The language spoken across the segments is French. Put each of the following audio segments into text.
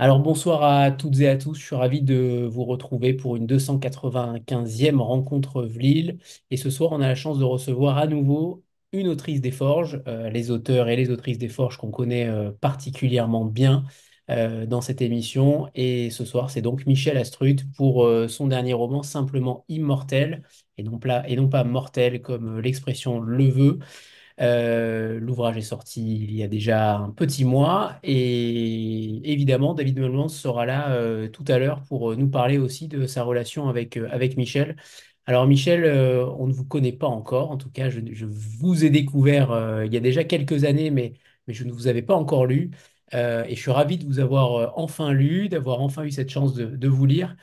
Alors bonsoir à toutes et à tous, je suis ravi de vous retrouver pour une 295e rencontre VLIL. Et ce soir, on a la chance de recevoir à nouveau une autrice des Forges, les auteurs et les autrices des Forges qu'on connaît particulièrement bien dans cette émission. Et ce soir, c'est donc Michel Astrut pour son dernier roman, Simplement Immortel, et non pas mortel comme l'expression le veut. L'ouvrage est sorti il y a déjà un petit mois et évidemment, David Melmans sera là tout à l'heure pour nous parler aussi de sa relation avec Michel. Alors Michel, on ne vous connaît pas encore, en tout cas je vous ai découvert il y a déjà quelques années, mais je ne vous avais pas encore lu. Et je suis ravi de vous avoir enfin lu, d'avoir enfin eu cette chance de vous lire.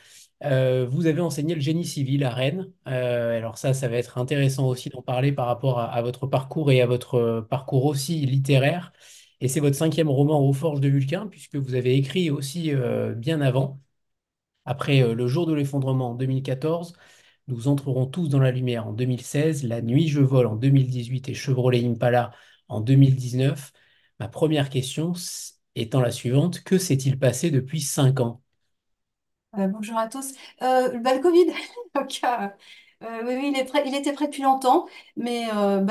Vous avez enseigné le génie civil à Rennes. Alors ça va être intéressant aussi d'en parler par rapport à votre parcours et à votre parcours aussi littéraire. Et c'est votre cinquième roman aux Forges de Vulcain, puisque vous avez écrit aussi bien avant. Après Le jour de l'effondrement en 2014, Nous entrerons tous dans la lumière en 2016, La nuit je vole en 2018 et Chevrolet Impala en 2019. Ma première question étant la suivante, que s'est-il passé depuis 5 ans? Bonjour à tous. Le Covid, donc, oui, oui, il était prêt depuis longtemps, mais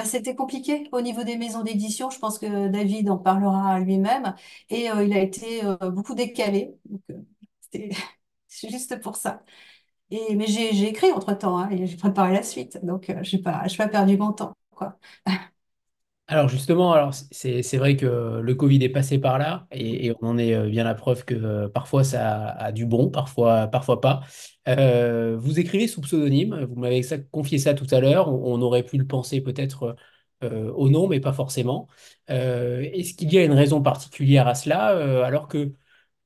c'était compliqué au niveau des maisons d'édition. Je pense que David en parlera lui-même. Et il a été beaucoup décalé. Donc, c'était c'est juste pour ça. Mais j'ai écrit entre-temps, hein, et j'ai préparé la suite. Donc, j'ai pas perdu mon temps, quoi. Alors justement, alors c'est vrai que le Covid est passé par là et on en est bien la preuve que parfois ça a du bon, parfois pas. Vous écrivez sous pseudonyme, vous m'avez confié ça tout à l'heure, on aurait pu le penser peut-être au nom, mais pas forcément. Est-ce qu'il y a une raison particulière à cela alors que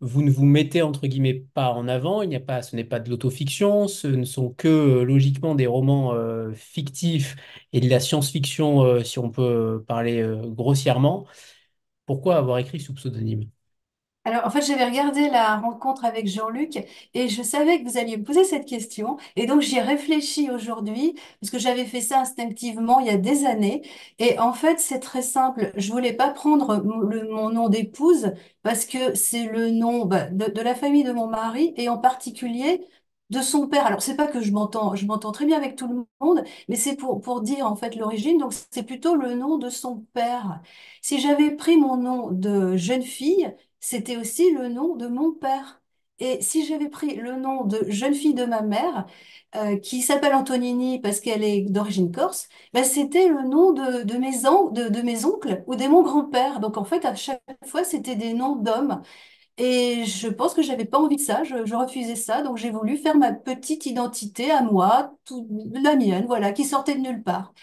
vous ne vous mettez entre guillemets pas en avant, il n'y a pas, ce n'est pas de l'autofiction, ce ne sont que logiquement des romans fictifs et de la science-fiction, si on peut parler grossièrement. Pourquoi avoir écrit sous pseudonyme? Alors, en fait, j'avais regardé la rencontre avec Jean-Luc et je savais que vous alliez me poser cette question. Et donc, j'y ai réfléchi aujourd'hui parce que j'avais fait ça instinctivement il y a des années. Et en fait, c'est très simple. Je voulais pas prendre mon nom d'épouse parce que c'est le nom de la famille de mon mari et en particulier de son père. Alors, c'est pas que je m'entends très bien avec tout le monde, mais c'est pour dire en fait l'origine. Donc, c'est plutôt le nom de son père. Si j'avais pris mon nom de jeune fille, c'était aussi le nom de mon père. Et si j'avais pris le nom de jeune fille de ma mère, qui s'appelle Antonini parce qu'elle est d'origine corse, ben c'était le nom de mes oncles ou de mon grand-père. Donc en fait, à chaque fois, c'était des noms d'hommes. Et je pense que j'avais pas envie de ça, je refusais ça. Donc j'ai voulu faire ma petite identité à moi, la mienne, voilà, qui sortait de nulle part.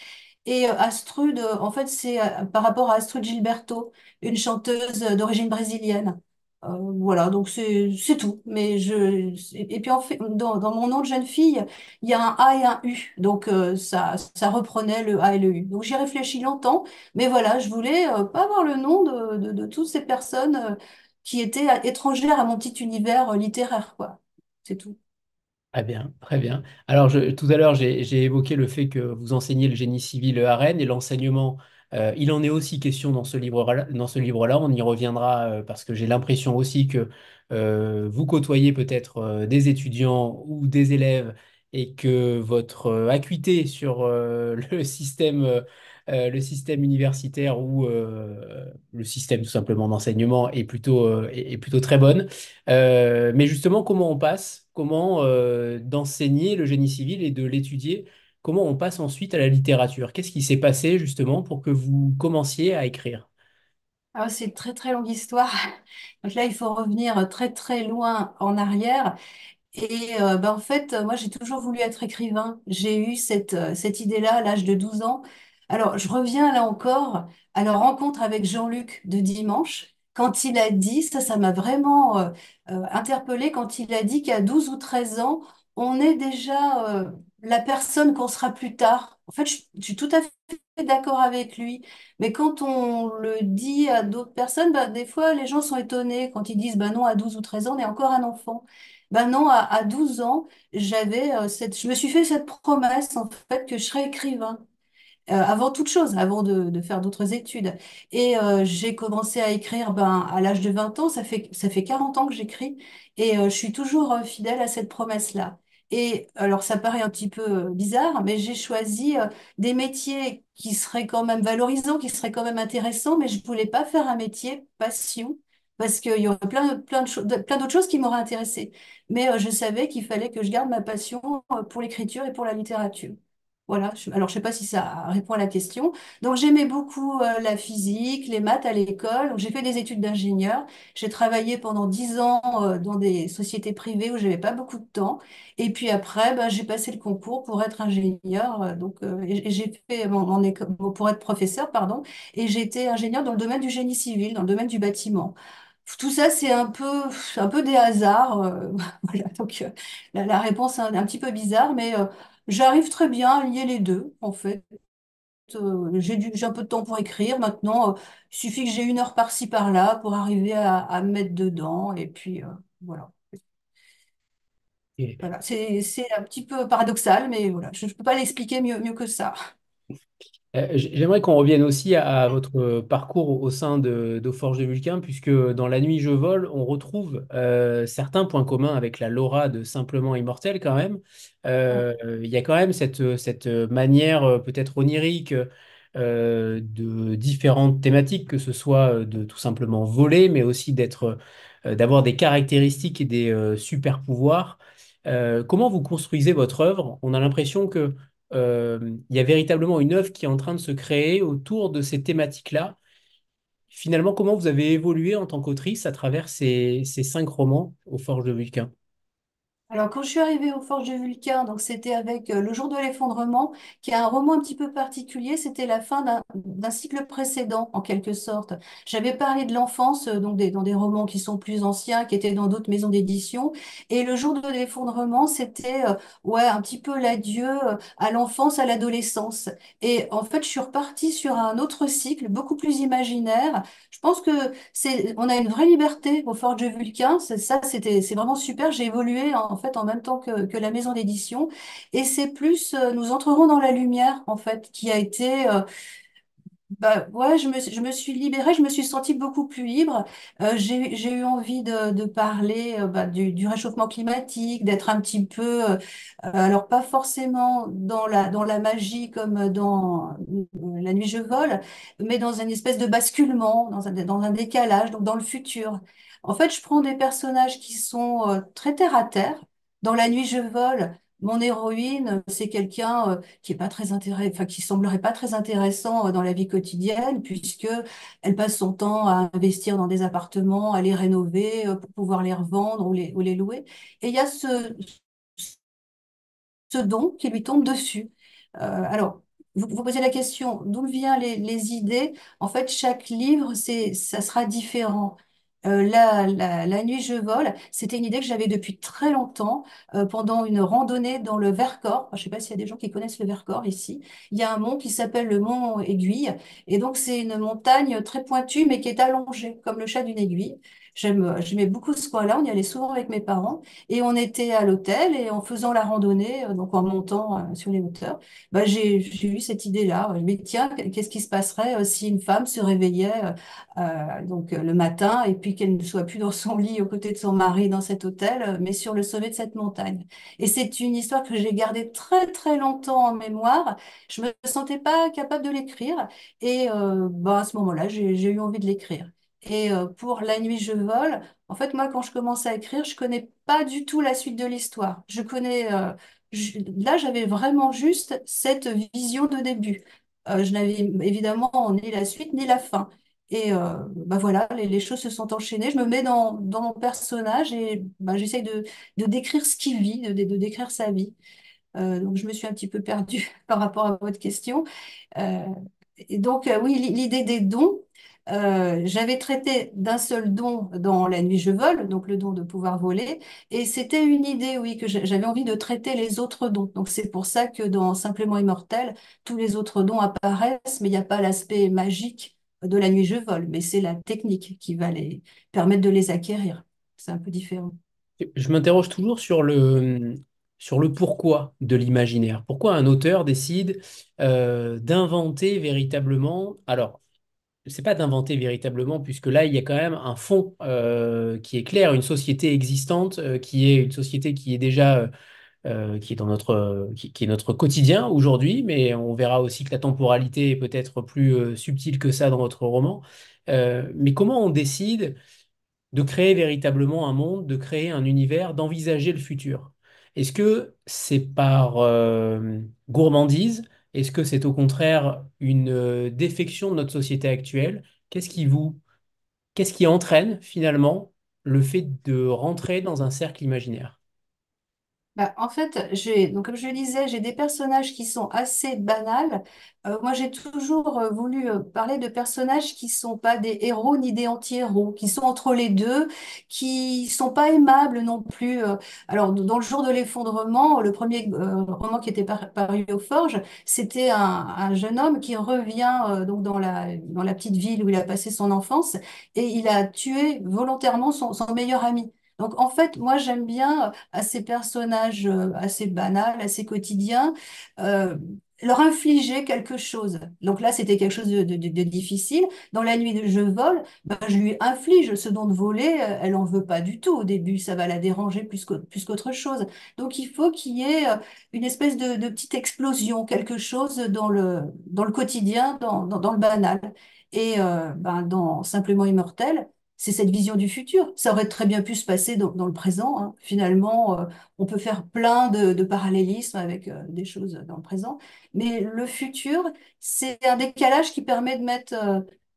Et Astrud, en fait, c'est par rapport à Astrud Gilberto, une chanteuse d'origine brésilienne. Voilà, donc c'est tout. Et puis en fait, dans mon nom de jeune fille, il y a un A et un U, donc ça reprenait le A et le U. Donc j'y réfléchis longtemps, mais voilà, je voulais pas avoir le nom de toutes ces personnes qui étaient étrangères à mon petit univers littéraire, quoi. C'est tout. Très bien, très bien. Alors, tout à l'heure, j'ai évoqué le fait que vous enseignez le génie civil à Rennes et l'enseignement, il en est aussi question dans ce livre-là. Dans ce livre-là, on y reviendra parce que j'ai l'impression aussi que vous côtoyez peut-être des étudiants ou des élèves et que votre acuité sur le système universitaire ou le système tout simplement d'enseignement est plutôt très bonne. Mais justement, comment on passe, comment d'enseigner le génie civil et de l'étudier, comment on passe ensuite à la littérature? Qu'est-ce qui s'est passé justement pour que vous commenciez à écrire? Ah, c'est une très très longue histoire. Donc là, il faut revenir très très loin en arrière. Et en fait, moi, j'ai toujours voulu être écrivain. J'ai eu cette idée-là à l'âge de 12 ans. Alors, je reviens là encore à la rencontre avec Jean-Luc de dimanche. Quand il a dit, ça m'a vraiment interpellée, quand il a dit qu'à 12 ou 13 ans, on est déjà la personne qu'on sera plus tard. En fait, je suis tout à fait d'accord avec lui. Mais quand on le dit à d'autres personnes, des fois, les gens sont étonnés quand ils disent, non, à 12 ou 13 ans, on est encore un enfant. Ben non, à 12 ans, je me suis fait cette promesse, en fait, que je serais écrivain. avant toute chose, avant de faire d'autres études. Et j'ai commencé à écrire à l'âge de 20 ans, ça fait 40 ans que j'écris, et je suis toujours fidèle à cette promesse-là. Et alors ça paraît un petit peu bizarre, mais j'ai choisi des métiers qui seraient quand même valorisants, qui seraient quand même intéressants, mais je voulais pas faire un métier passion. Parce qu'il y aurait plein d'autres choses qui m'auraient intéressée. Mais je savais qu'il fallait que je garde ma passion pour l'écriture et pour la littérature. Voilà. Alors, je sais pas si ça répond à la question. Donc, j'aimais beaucoup la physique, les maths à l'école. Donc, j'ai fait des études d'ingénieur. J'ai travaillé pendant 10 ans dans des sociétés privées où j'avais pas beaucoup de temps. Et puis après, j'ai passé le concours pour être ingénieur. Et j'ai fait mon école pour être professeur, pardon. Et j'ai été ingénieur dans le domaine du génie civil, dans le domaine du bâtiment. Tout ça, c'est un peu des hasards. Voilà. Donc, la réponse est un petit peu bizarre, mais j'arrive très bien à lier les deux, en fait. J'ai un peu de temps pour écrire. Maintenant, il suffit que j'ai une heure par-ci, par-là pour arriver à me mettre dedans. Et puis, voilà. Et, Voilà. C'est un petit peu paradoxal, mais voilà. Je ne peux pas l'expliquer mieux que ça. J'aimerais qu'on revienne aussi à votre parcours au sein d'Aux Forges de Vulcain, puisque dans La Nuit je vole, on retrouve certains points communs avec la Laura de Simplement Immortel quand même. Il y a quand même cette manière peut-être onirique de différentes thématiques, que ce soit de tout simplement voler, mais aussi d'avoir des caractéristiques et des super pouvoirs. Comment vous construisez votre œuvre? On a l'impression que il y a véritablement une œuvre qui est en train de se créer autour de ces thématiques-là. Finalement, comment vous avez évolué en tant qu'autrice à travers ces 5 romans aux Forges de Vulcain? Alors, quand je suis arrivée aux Forges de Vulcain, donc c'était avec Le jour de l'effondrement, qui est un roman un petit peu particulier. C'était la fin d'un cycle précédent, en quelque sorte. J'avais parlé de l'enfance, donc dans des romans qui sont plus anciens, qui étaient dans d'autres maisons d'édition. Et Le jour de l'effondrement, c'était ouais, un petit peu l'adieu à l'enfance, à l'adolescence. Et en fait, je suis repartie sur un autre cycle, beaucoup plus imaginaire. Je pense que on a une vraie liberté au Forge Vulcain. C'est vraiment super. J'ai évolué en fait en même temps que la maison d'édition. Et c'est plus, nous entrerons dans la lumière en fait, qui a été, ouais, je me suis libérée, je me suis sentie beaucoup plus libre. J'ai eu envie de parler du réchauffement climatique, d'être un petit peu, alors pas forcément dans la magie comme dans La nuit je vole, mais dans une espèce de basculement, dans un décalage, donc dans le futur. En fait, je prends des personnages qui sont très terre à terre. Dans La nuit je vole, mon héroïne, c'est quelqu'un qui est pas très enfin, qui semblerait pas très intéressant dans la vie quotidienne, puisque elle passe son temps à investir dans des appartements, à les rénover pour pouvoir les revendre ou les louer. Et il y a ce don qui lui tombe dessus. Alors, vous posez la question, d'où viennent les idées? En fait, chaque livre, ça sera différent. La nuit je vole, c'était une idée que j'avais depuis très longtemps, pendant une randonnée dans le Vercors. Je ne sais pas s'il y a des gens qui connaissent le Vercors ici. Il y a un mont qui s'appelle le mont Aiguille. Et donc, c'est une montagne très pointue, mais qui est allongée, comme le chat d'une aiguille. J'aimais beaucoup ce coin-là. On y allait souvent avec mes parents. Et on était à l'hôtel et en faisant la randonnée, donc en montant sur les hauteurs, j'ai eu cette idée-là. Mais tiens, qu'est-ce qui se passerait si une femme se réveillait le matin et puis qu'elle ne soit plus dans son lit aux côtés de son mari dans cet hôtel, mais sur le sommet de cette montagne. Et c'est une histoire que j'ai gardée très très longtemps en mémoire. Je me sentais pas capable de l'écrire et à ce moment-là, j'ai eu envie de l'écrire. Et pour La nuit je vole, en fait, moi, quand je commence à écrire, je connais pas du tout la suite de l'histoire. Là, j'avais vraiment juste cette vision de début. Je n'avais évidemment ni la suite ni la fin. Et voilà, les choses se sont enchaînées. Je me mets dans mon personnage et j'essaye de décrire ce qu'il vit, de décrire sa vie. Donc, je me suis un petit peu perdue par rapport à votre question. Euh, et donc, oui, l'idée des dons, j'avais traité d'un seul don dans La nuit je vole, donc le don de pouvoir voler, et c'était une idée, oui, que j'avais envie de traiter les autres dons. Donc, c'est pour ça que dans Simplement Immortel, tous les autres dons apparaissent, mais il n'y a pas l'aspect magique de La nuit je vole, mais c'est la technique qui va les permettre de les acquérir. C'est un peu différent. Je m'interroge toujours sur sur le pourquoi de l'imaginaire. Pourquoi un auteur décide d'inventer véritablement. Alors, c'est pas d'inventer véritablement, puisque là, il y a quand même un fond qui est clair, une société existante, qui est une société qui est déjà qui est dans qui est notre quotidien aujourd'hui, mais on verra aussi que la temporalité est peut-être plus subtile que ça dans votre roman. Mais comment on décide de créer véritablement un monde, de créer un univers, d'envisager le futur? Est-ce que c'est par gourmandise? Est-ce que c'est au contraire une défection de notre société actuelle? Qu'est-ce qui entraîne finalement le fait de rentrer dans un cercle imaginaire? Bah, en fait, donc comme je le disais, j'ai des personnages qui sont assez banals. Moi, j'ai toujours voulu parler de personnages qui sont pas des héros ni des anti-héros, qui sont entre les deux, qui sont pas aimables non plus. Alors, dans le jour de l'effondrement, le premier roman qui était paru aux Forges, c'était un jeune homme qui revient donc dans la petite ville où il a passé son enfance et il a tué volontairement son meilleur ami. Donc en fait, moi j'aime bien à ces personnages assez banals, assez quotidiens, euh, leur infliger quelque chose. Donc là, c'était quelque chose de difficile. Dans La nuit de Je vole, ben, je lui inflige ce don de voler, elle en veut pas du tout. Au début, ça va la déranger plus qu'autre chose. Donc il faut qu'il y ait une espèce de petite explosion, quelque chose dans le quotidien, dans le banal. Et ben, dans Simplement immortel, c'est cette vision du futur. Ça aurait très bien pu se passer dans le présent, hein. Finalement, on peut faire plein de parallélismes avec des choses dans le présent. Mais le futur, c'est un décalage qui permet de mettre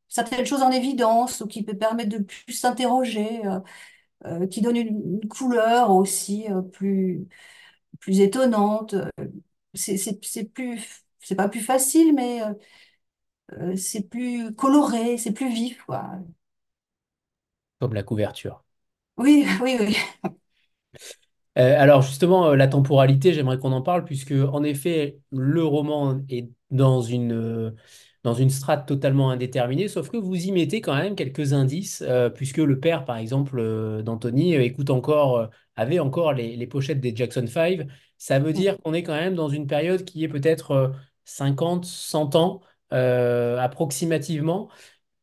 certaines choses en évidence ou qui peut permettre de plus s'interroger, qui donne une couleur aussi plus étonnante. C'est c'est pas plus facile, mais c'est plus coloré, c'est plus vif, quoi. Comme la couverture. Oui, oui, oui. Alors justement, la temporalité, j'aimerais qu'on en parle, puisque en effet, le roman est dans une strate totalement indéterminée, sauf que vous y mettez quand même quelques indices, puisque le père, par exemple, d'Anthony, avait encore les pochettes des Jackson 5. Ça veut dire qu'on est quand même dans une période qui est peut-être 50, 100 ans, approximativement.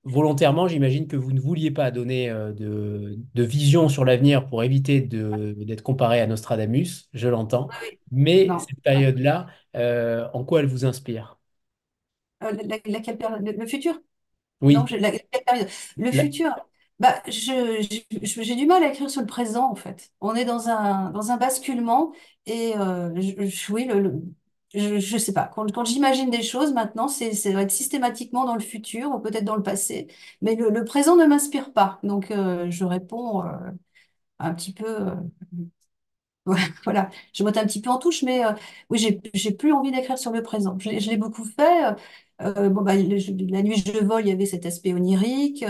Volontairement, j'imagine que vous ne vouliez pas donner de vision sur l'avenir pour éviter d'être comparé à Nostradamus, je l'entends. Mais Non. cette période-là, en quoi elle vous inspire? Laquelle période? Le futur? Non, Oui, laquelle période? Le la- futur. Bah, j'ai du mal à écrire sur le présent, en fait. On est dans un basculement et oui, je sais pas. Quand j'imagine des choses maintenant, ça va être systématiquement dans le futur ou peut-être dans le passé. Mais le présent ne m'inspire pas. Donc, je réponds un petit peu. Ouais, voilà, je botte un petit peu en touche, mais oui, j'ai plus envie d'écrire sur le présent. Je l'ai beaucoup fait. Bon, bah, La nuit je vole, il y avait cet aspect onirique.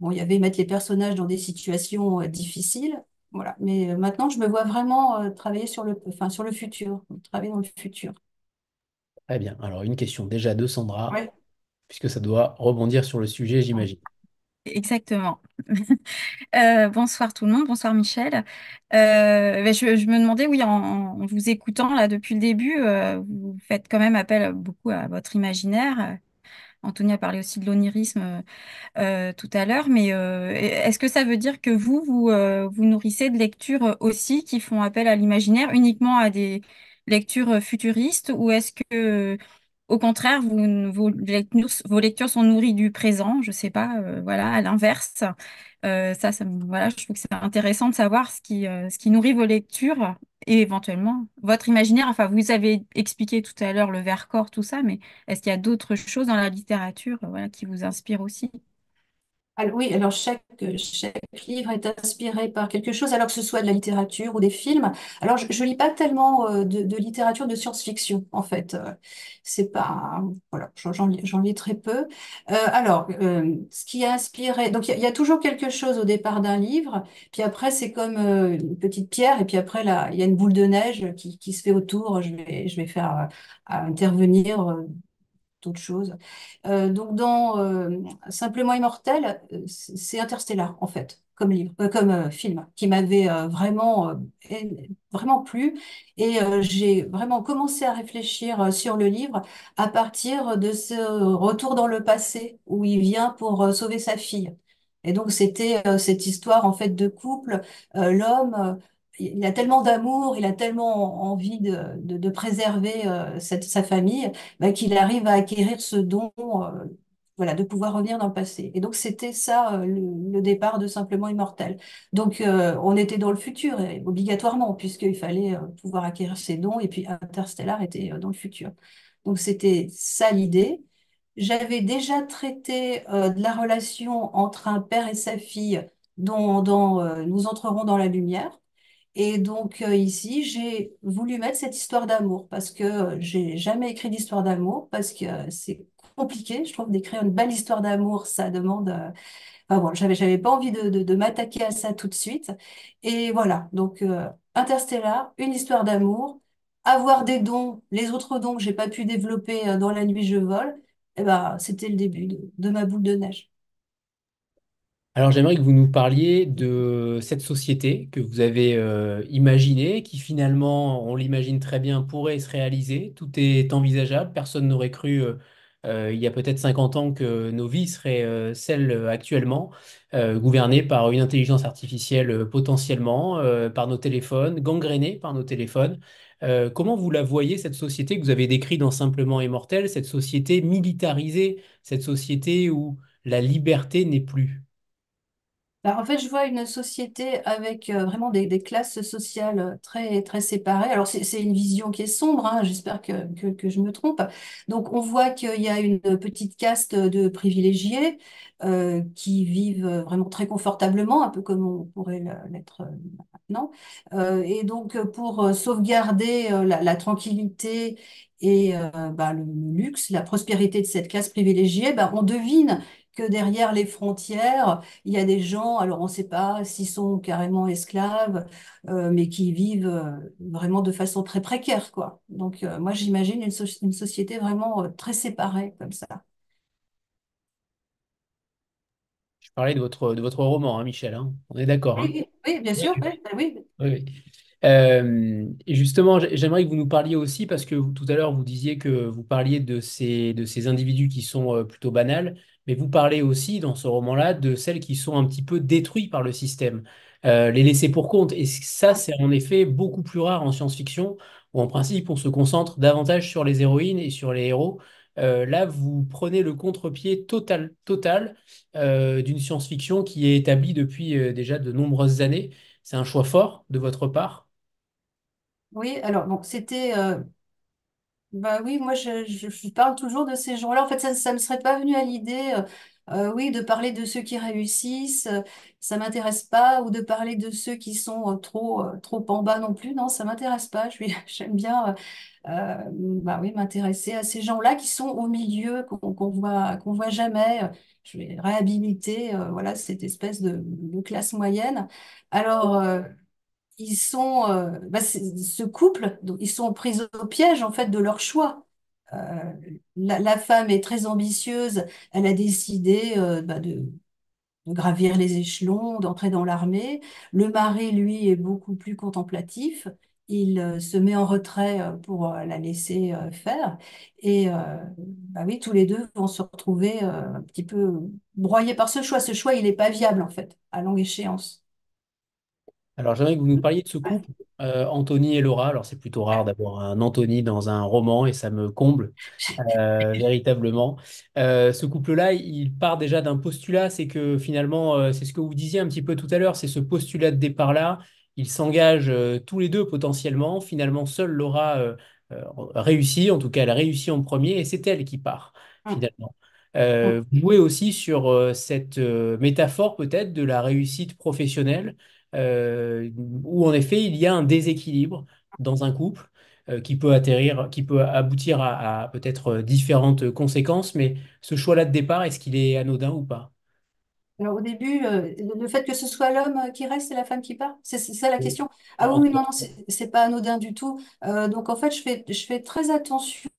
Bon, il y avait mettre les personnages dans des situations difficiles. Voilà. Mais maintenant, je me vois vraiment travailler enfin, sur le futur, travailler dans le futur. très bien. Alors, une question déjà de Sandra, Ouais. puisque ça doit rebondir sur le sujet, j'imagine. Exactement. Bonsoir tout le monde, bonsoir Michel. Je me demandais, oui, en vous écoutant là depuis le début, vous faites quand même appel beaucoup à votre imaginaire. Anthony a parlé aussi de l'onirisme tout à l'heure, mais est-ce que ça veut dire que vous nourrissez de lectures aussi qui font appel à l'imaginaire, uniquement à des lectures futuristes, ou est-ce que, au contraire, vos lectures sont nourries du présent, je sais pas, voilà, à l'inverse. Voilà, je trouve que c'est intéressant de savoir ce qui nourrit vos lectures et éventuellement votre imaginaire. Enfin, vous avez expliqué tout à l'heure le Vercors, tout ça, mais est-ce qu'il y a d'autres choses dans la littérature, voilà, qui vous inspirent aussi? Oui, alors chaque livre est inspiré par quelque chose, alors que ce soit de la littérature ou des films. Alors je lis pas tellement de littérature de science-fiction, en fait. C'est pas, voilà, j'en lis très peu. Ce qui a inspiré, donc il y a toujours quelque chose au départ d'un livre, puis après c'est comme une petite pierre, et puis après là, il y a une boule de neige qui se fait autour. Je vais faire intervenir autre chose. Donc dans Simplement Immortel, c'est Interstellar en fait, comme livre, comme film, qui m'avait vraiment plu. Et j'ai vraiment commencé à réfléchir sur le livre à partir de ce retour dans le passé où il vient pour sauver sa fille. Et donc c'était cette histoire en fait de couple. L'homme, il a tellement d'amour, il a tellement envie de préserver sa famille, bah, qu'il arrive à acquérir ce don, voilà, de pouvoir revenir dans le passé. Et donc c'était ça le départ de Simplement Immortel. Donc on était dans le futur, obligatoirement, puisqu'il fallait pouvoir acquérir ces dons, et puis Interstellar était dans le futur. Donc c'était ça l'idée. J'avais déjà traité de la relation entre un père et sa fille dans Nous entrerons dans la lumière. Et donc ici, j'ai voulu mettre cette histoire d'amour parce que j'ai jamais écrit d'histoire d'amour parce que c'est compliqué, je trouve, d'écrire une belle histoire d'amour. Ça demande. Enfin bon, j'avais pas envie de m'attaquer à ça tout de suite. Et voilà, donc Interstellar, une histoire d'amour, avoir des dons, les autres dons que j'ai pas pu développer dans La nuit je vole, eh ben, c'était le début de ma boule de neige. Alors j'aimerais que vous nous parliez de cette société que vous avez imaginée, qui finalement, on l'imagine très bien, pourrait se réaliser. Tout est envisageable. Personne n'aurait cru il y a peut-être 50 ans que nos vies seraient celles actuellement, gouvernées par une intelligence artificielle potentiellement, par nos téléphones, gangrénées par nos téléphones. Comment vous la voyez, cette société que vous avez décrite dans Simplement Immortel, cette société militarisée, cette société où la liberté n'est plus? En fait, je vois une société avec vraiment des classes sociales très, très séparées. Alors, c'est une vision qui est sombre, hein, j'espère que je me trompe. Donc, on voit qu'il y a une petite caste de privilégiés qui vivent vraiment très confortablement, un peu comme on pourrait l'être maintenant. Et donc, pour sauvegarder la tranquillité et bah, le luxe, la prospérité de cette classe privilégiée, bah, on devine que derrière les frontières, il y a des gens, alors on ne sait pas s'ils sont carrément esclaves, mais qui vivent vraiment de façon très précaire, quoi. Donc moi j'imagine une société vraiment très séparée comme ça. Je parlais de votre roman, hein, Michel, hein. On est d'accord, Oui, hein? oui, oui, bien Oui, sûr, oui, ben oui. oui, oui. Et justement, j'aimerais que vous nous parliez aussi, parce que tout à l'heure, vous disiez que vous parliez de ces individus qui sont plutôt banals, mais vous parlez aussi dans ce roman-là de celles qui sont un petit peu détruites par le système, les laissées pour compte. Et ça, c'est en effet beaucoup plus rare en science-fiction, où en principe, on se concentre davantage sur les héroïnes et sur les héros. Là, vous prenez le contre-pied total d'une science-fiction qui est établie depuis déjà de nombreuses années. C'est un choix fort de votre part. Oui, alors bon, c'était bah oui, moi je parle toujours de ces gens-là. En fait, ça me serait pas venu à l'idée, oui, de parler de ceux qui réussissent, ça m'intéresse pas, ou de parler de ceux qui sont trop en bas non plus. Non, ça m'intéresse pas. J'aime bien, bah oui, m'intéresser à ces gens-là qui sont au milieu, qu'on voit jamais. Je vais réhabiliter, voilà, cette espèce de classe moyenne. Alors, ils sont, ce couple, donc, ils sont pris au piège en fait de leur choix. Euh, la femme est très ambitieuse, elle a décidé de gravir les échelons, d'entrer dans l'armée. Le mari, lui, est beaucoup plus contemplatif. Il se met en retrait pour la laisser faire. Et bah oui, tous les deux vont se retrouver un petit peu broyés par ce choix. Ce choix, il n'est pas viable en fait, à longue échéance. Alors, j'aimerais que vous nous parliez de ce couple, Anthony et Laura. Alors, c'est plutôt rare d'avoir un Anthony dans un roman et ça me comble véritablement. Ce couple-là, il part déjà d'un postulat, c'est que finalement, c'est ce que vous disiez un petit peu tout à l'heure, c'est ce postulat de départ-là. Ils s'engagent tous les deux potentiellement. Finalement, seule Laura réussit, en tout cas, elle a réussi en premier et c'est elle qui part Hum, finalement. hum. Vous jouez aussi sur cette métaphore peut-être de la réussite professionnelle où en effet il y a un déséquilibre dans un couple qui peut aboutir à peut-être différentes conséquences, mais ce choix-là de départ, est-ce qu'il est anodin ou pas? Alors au début, le fait que ce soit l'homme qui reste et la femme qui part, c'est ça la Oui. question? Ah oui, En- oui, non, non, c'est pas anodin du tout. Donc en fait, je fais très attention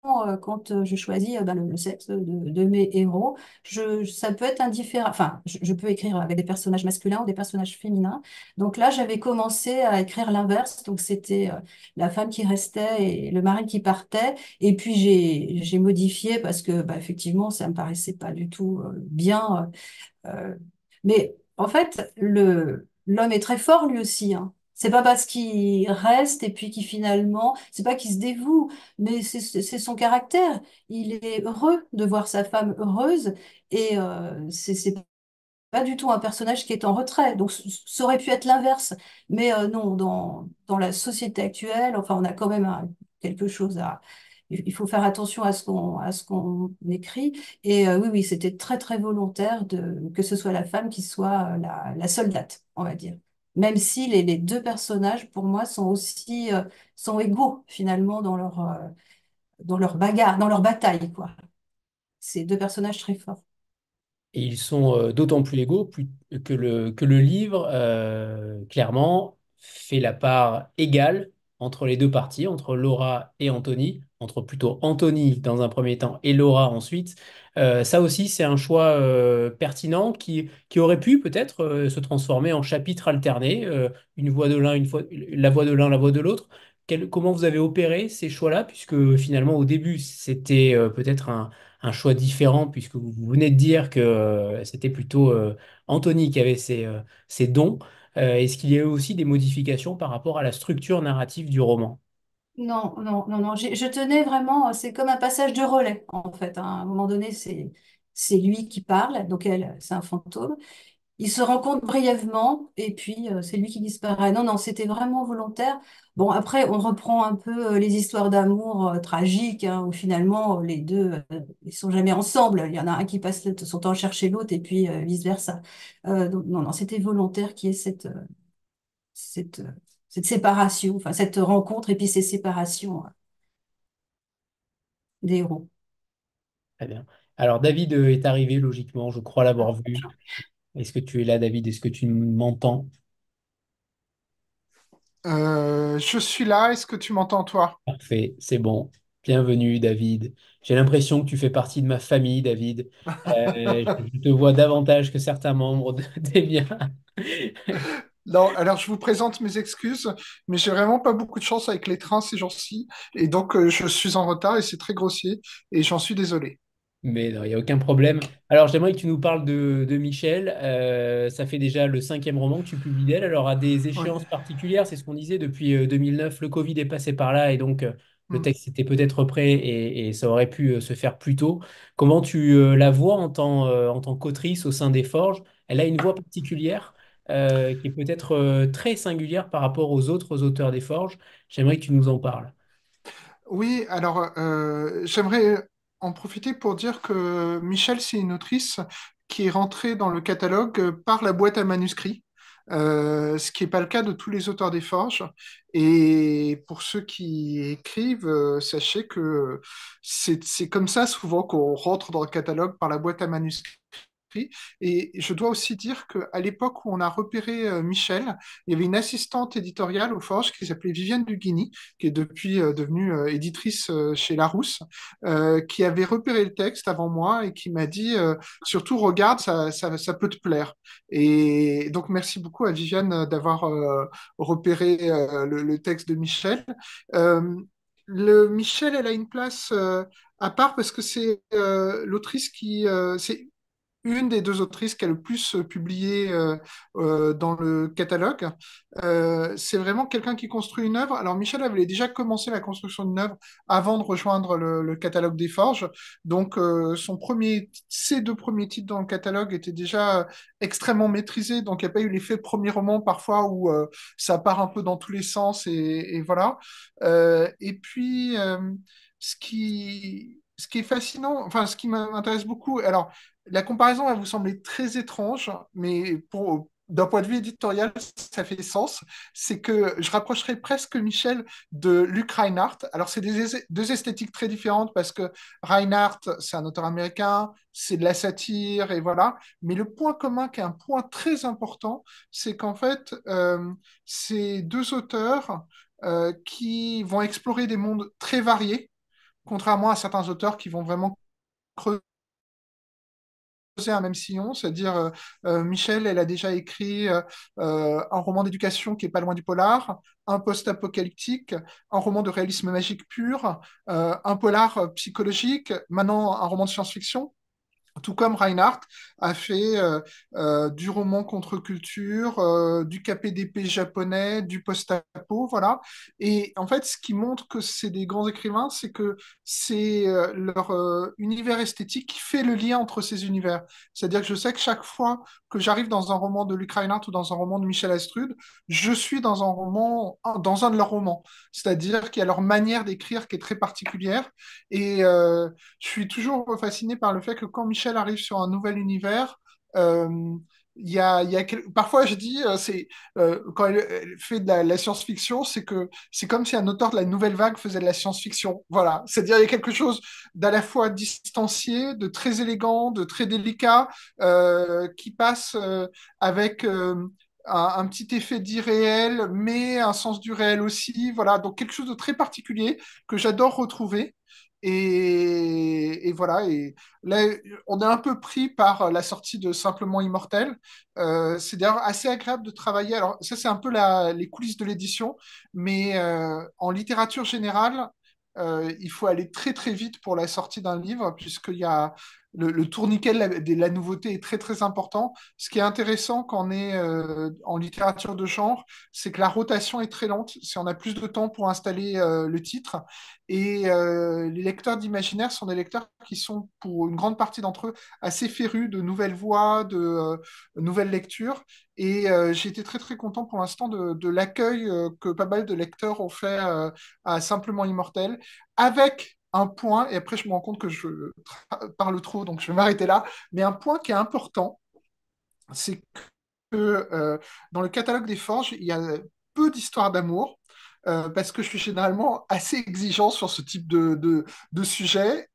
quand je choisis ben, le sexe de mes héros. Ça peut être indifférent. Enfin, je peux écrire avec des personnages masculins ou des personnages féminins. Donc là, j'avais commencé à écrire l'inverse. Donc c'était la femme qui restait et le mari qui partait. Et puis j'ai modifié parce que bah, effectivement, ça me paraissait pas du tout bien. Mais en fait, l'homme est très fort lui aussi, hein. C'est pas parce qu'il reste et puis qu'il finalement, c'est pas qu'il se dévoue, mais c'est son caractère. Il est heureux de voir sa femme heureuse et c'est pas du tout un personnage qui est en retrait. Donc ça aurait pu être l'inverse, mais non, dans la société actuelle, enfin, on a quand même quelque chose à. Il faut faire attention à ce qu'on écrit. Et oui, oui, c'était très, très volontaire que ce soit la femme qui soit la soldate, on va dire. Même si les deux personnages, pour moi, sont aussi sont égaux, finalement, dans leur bagarre, dans leur bataille, quoi. C'est deux personnages très forts. Et ils sont d'autant plus légaux que le livre, clairement, fait la part égale entre les deux parties, entre Laura et Anthony, entre plutôt Anthony dans un premier temps et Laura ensuite. Ça aussi, c'est un choix pertinent qui aurait pu peut-être se transformer en chapitre alterné, une voix de l'un, la voix de l'un, la voix de l'autre. Comment vous avez opéré ces choix-là, puisque finalement, au début, c'était peut-être un choix différent, puisque vous venez de dire que c'était plutôt Anthony qui avait ses dons. Est-ce qu'il y a eu aussi des modifications par rapport à la structure narrative du roman? Non, non, non, non. Je tenais vraiment, c'est comme un passage de relais, en fait, hein. À un moment donné, c'est lui qui parle, donc elle, c'est un fantôme. Ils se rencontrent brièvement, et puis c'est lui qui disparaît. Non, non, c'était vraiment volontaire. Bon, après, on reprend un peu les histoires d'amour tragiques, hein, où finalement, les deux, ils sont jamais ensemble. Il y en a un qui passe son temps à chercher l'autre, et puis vice-versa. Donc, non, non, c'était volontaire qu'il y ait cette, cette séparation, enfin cette rencontre et puis ces séparations des héros. Très bien. Alors, David est arrivé logiquement, je crois l'avoir vu. Est-ce que tu es là, David? Est-ce que tu m'entends? Je suis là, est-ce que tu m'entends toi? Parfait, c'est bon. Bienvenue, David. J'ai l'impression que tu fais partie de ma famille, David. Je te vois davantage que certains membres des miens. Non, alors je vous présente mes excuses, mais j'ai vraiment pas beaucoup de chance avec les trains ces jours-ci, et donc je suis en retard et c'est très grossier, et j'en suis désolé. Mais non, il n'y a aucun problème. Alors, j'aimerais que tu nous parles de Michel. Ça fait déjà le cinquième roman que tu publies d'elle. Alors, à des Oui. échéances particulières, c'est ce qu'on disait depuis 2009. Le Covid est passé par là et donc le Hmm. texte était peut-être prêt et ça aurait pu se faire plus tôt. Comment tu la vois en tant qu'autrice au sein des Forges? Elle a une voix particulière qui est peut-être très singulière par rapport aux autres auteurs des Forges. J'aimerais que tu nous en parles. Oui, alors j'aimerais en profiter pour dire que Michel, c'est une autrice qui est rentrée dans le catalogue par la boîte à manuscrits, ce qui n'est pas le cas de tous les auteurs des Forges. Et pour ceux qui écrivent, sachez que c'est comme ça souvent qu'on rentre dans le catalogue par la boîte à manuscrits. Et je dois aussi dire qu'à l'époque où on a repéré Michel, il y avait une assistante éditoriale aux Forges qui s'appelait Viviane Duguigny, qui est depuis devenue éditrice chez Larousse, qui avait repéré le texte avant moi et qui m'a dit surtout regarde, ça peut te plaire. Et donc merci beaucoup à Viviane d'avoir repéré le texte de Michel. Euh, Michel, elle a une place à part parce que c'est l'autrice c'est une des deux autrices qui a le plus publié dans le catalogue. C'est vraiment quelqu'un qui construit une œuvre. Alors Michel avait déjà commencé la construction d'une œuvre avant de rejoindre le catalogue des Forges. Donc ses deux premiers titres dans le catalogue étaient déjà extrêmement maîtrisés. Donc il n'y a pas eu l'effet premier roman parfois où ça part un peu dans tous les sens et voilà. Et puis ce qui est fascinant, enfin ce qui m'intéresse beaucoup, alors la comparaison va vous sembler très étrange, mais d'un point de vue éditorial, ça fait sens. C'est que je rapprocherais presque Michel de Luc Reinhardt. Alors, c'est deux esthétiques très différentes parce que Reinhardt, c'est un auteur américain, c'est de la satire et voilà. Mais le point commun, qui est un point très important, c'est qu'en fait, c'est deux auteurs qui vont explorer des mondes très variés contrairement à certains auteurs qui vont vraiment creuser un même sillon, c'est-à-dire Michel, elle a déjà écrit un roman d'éducation qui est pas loin du polar, un post-apocalyptique, un roman de réalisme magique pur, un polar psychologique, maintenant un roman de science-fiction. Tout comme Reinhardt a fait du roman contre-culture, du KPDP japonais, du post-apo, voilà. Et en fait, ce qui montre que c'est des grands écrivains, c'est que c'est leur univers esthétique qui fait le lien entre ces univers. C'est-à-dire que je sais que chaque fois que j'arrive dans un roman de Luc Reinhardt ou dans un roman de Michel Astrude, je suis dans un roman, dans un de leurs romans. C'est-à-dire qu'il y a leur manière d'écrire qui est très particulière. Et je suis toujours fasciné par le fait que quand Michel arrive sur un nouvel univers, euh, parfois je dis, quand elle fait de la science-fiction, c'est que c'est comme si un auteur de la nouvelle vague faisait de la science-fiction. Voilà, c'est-à-dire il y a quelque chose d'à la fois distancié, de très élégant, de très délicat, qui passe avec un petit effet d'irréel, mais un sens du réel aussi. Voilà, donc quelque chose de très particulier que j'adore retrouver. Et voilà, et là, on est un peu pris par la sortie de Simplement Immortel. C'est d'ailleurs assez agréable de travailler. Alors, ça, c'est un peu les coulisses de l'édition, mais en littérature générale, il faut aller très très vite pour la sortie d'un livre, puisqu'il y a le tourniquet de la nouveauté est très très important. Ce qui est intéressant quand on est en littérature de genre, c'est que la rotation est très lente. Si on a plus de temps pour installer le titre, et les lecteurs d'imaginaire sont des lecteurs qui sont, pour une grande partie d'entre eux, assez férus de nouvelles voix, de nouvelles lectures. Et j'ai été très très content pour l'instant de l'accueil que pas mal de lecteurs ont fait à Simplement Immortel, avec un point, et après je me rends compte que je parle trop, donc je vais m'arrêter là, mais un point qui est important, c'est que dans le catalogue des Forges, il y a peu d'histoires d'amour, parce que je suis généralement assez exigeant sur ce type de sujet.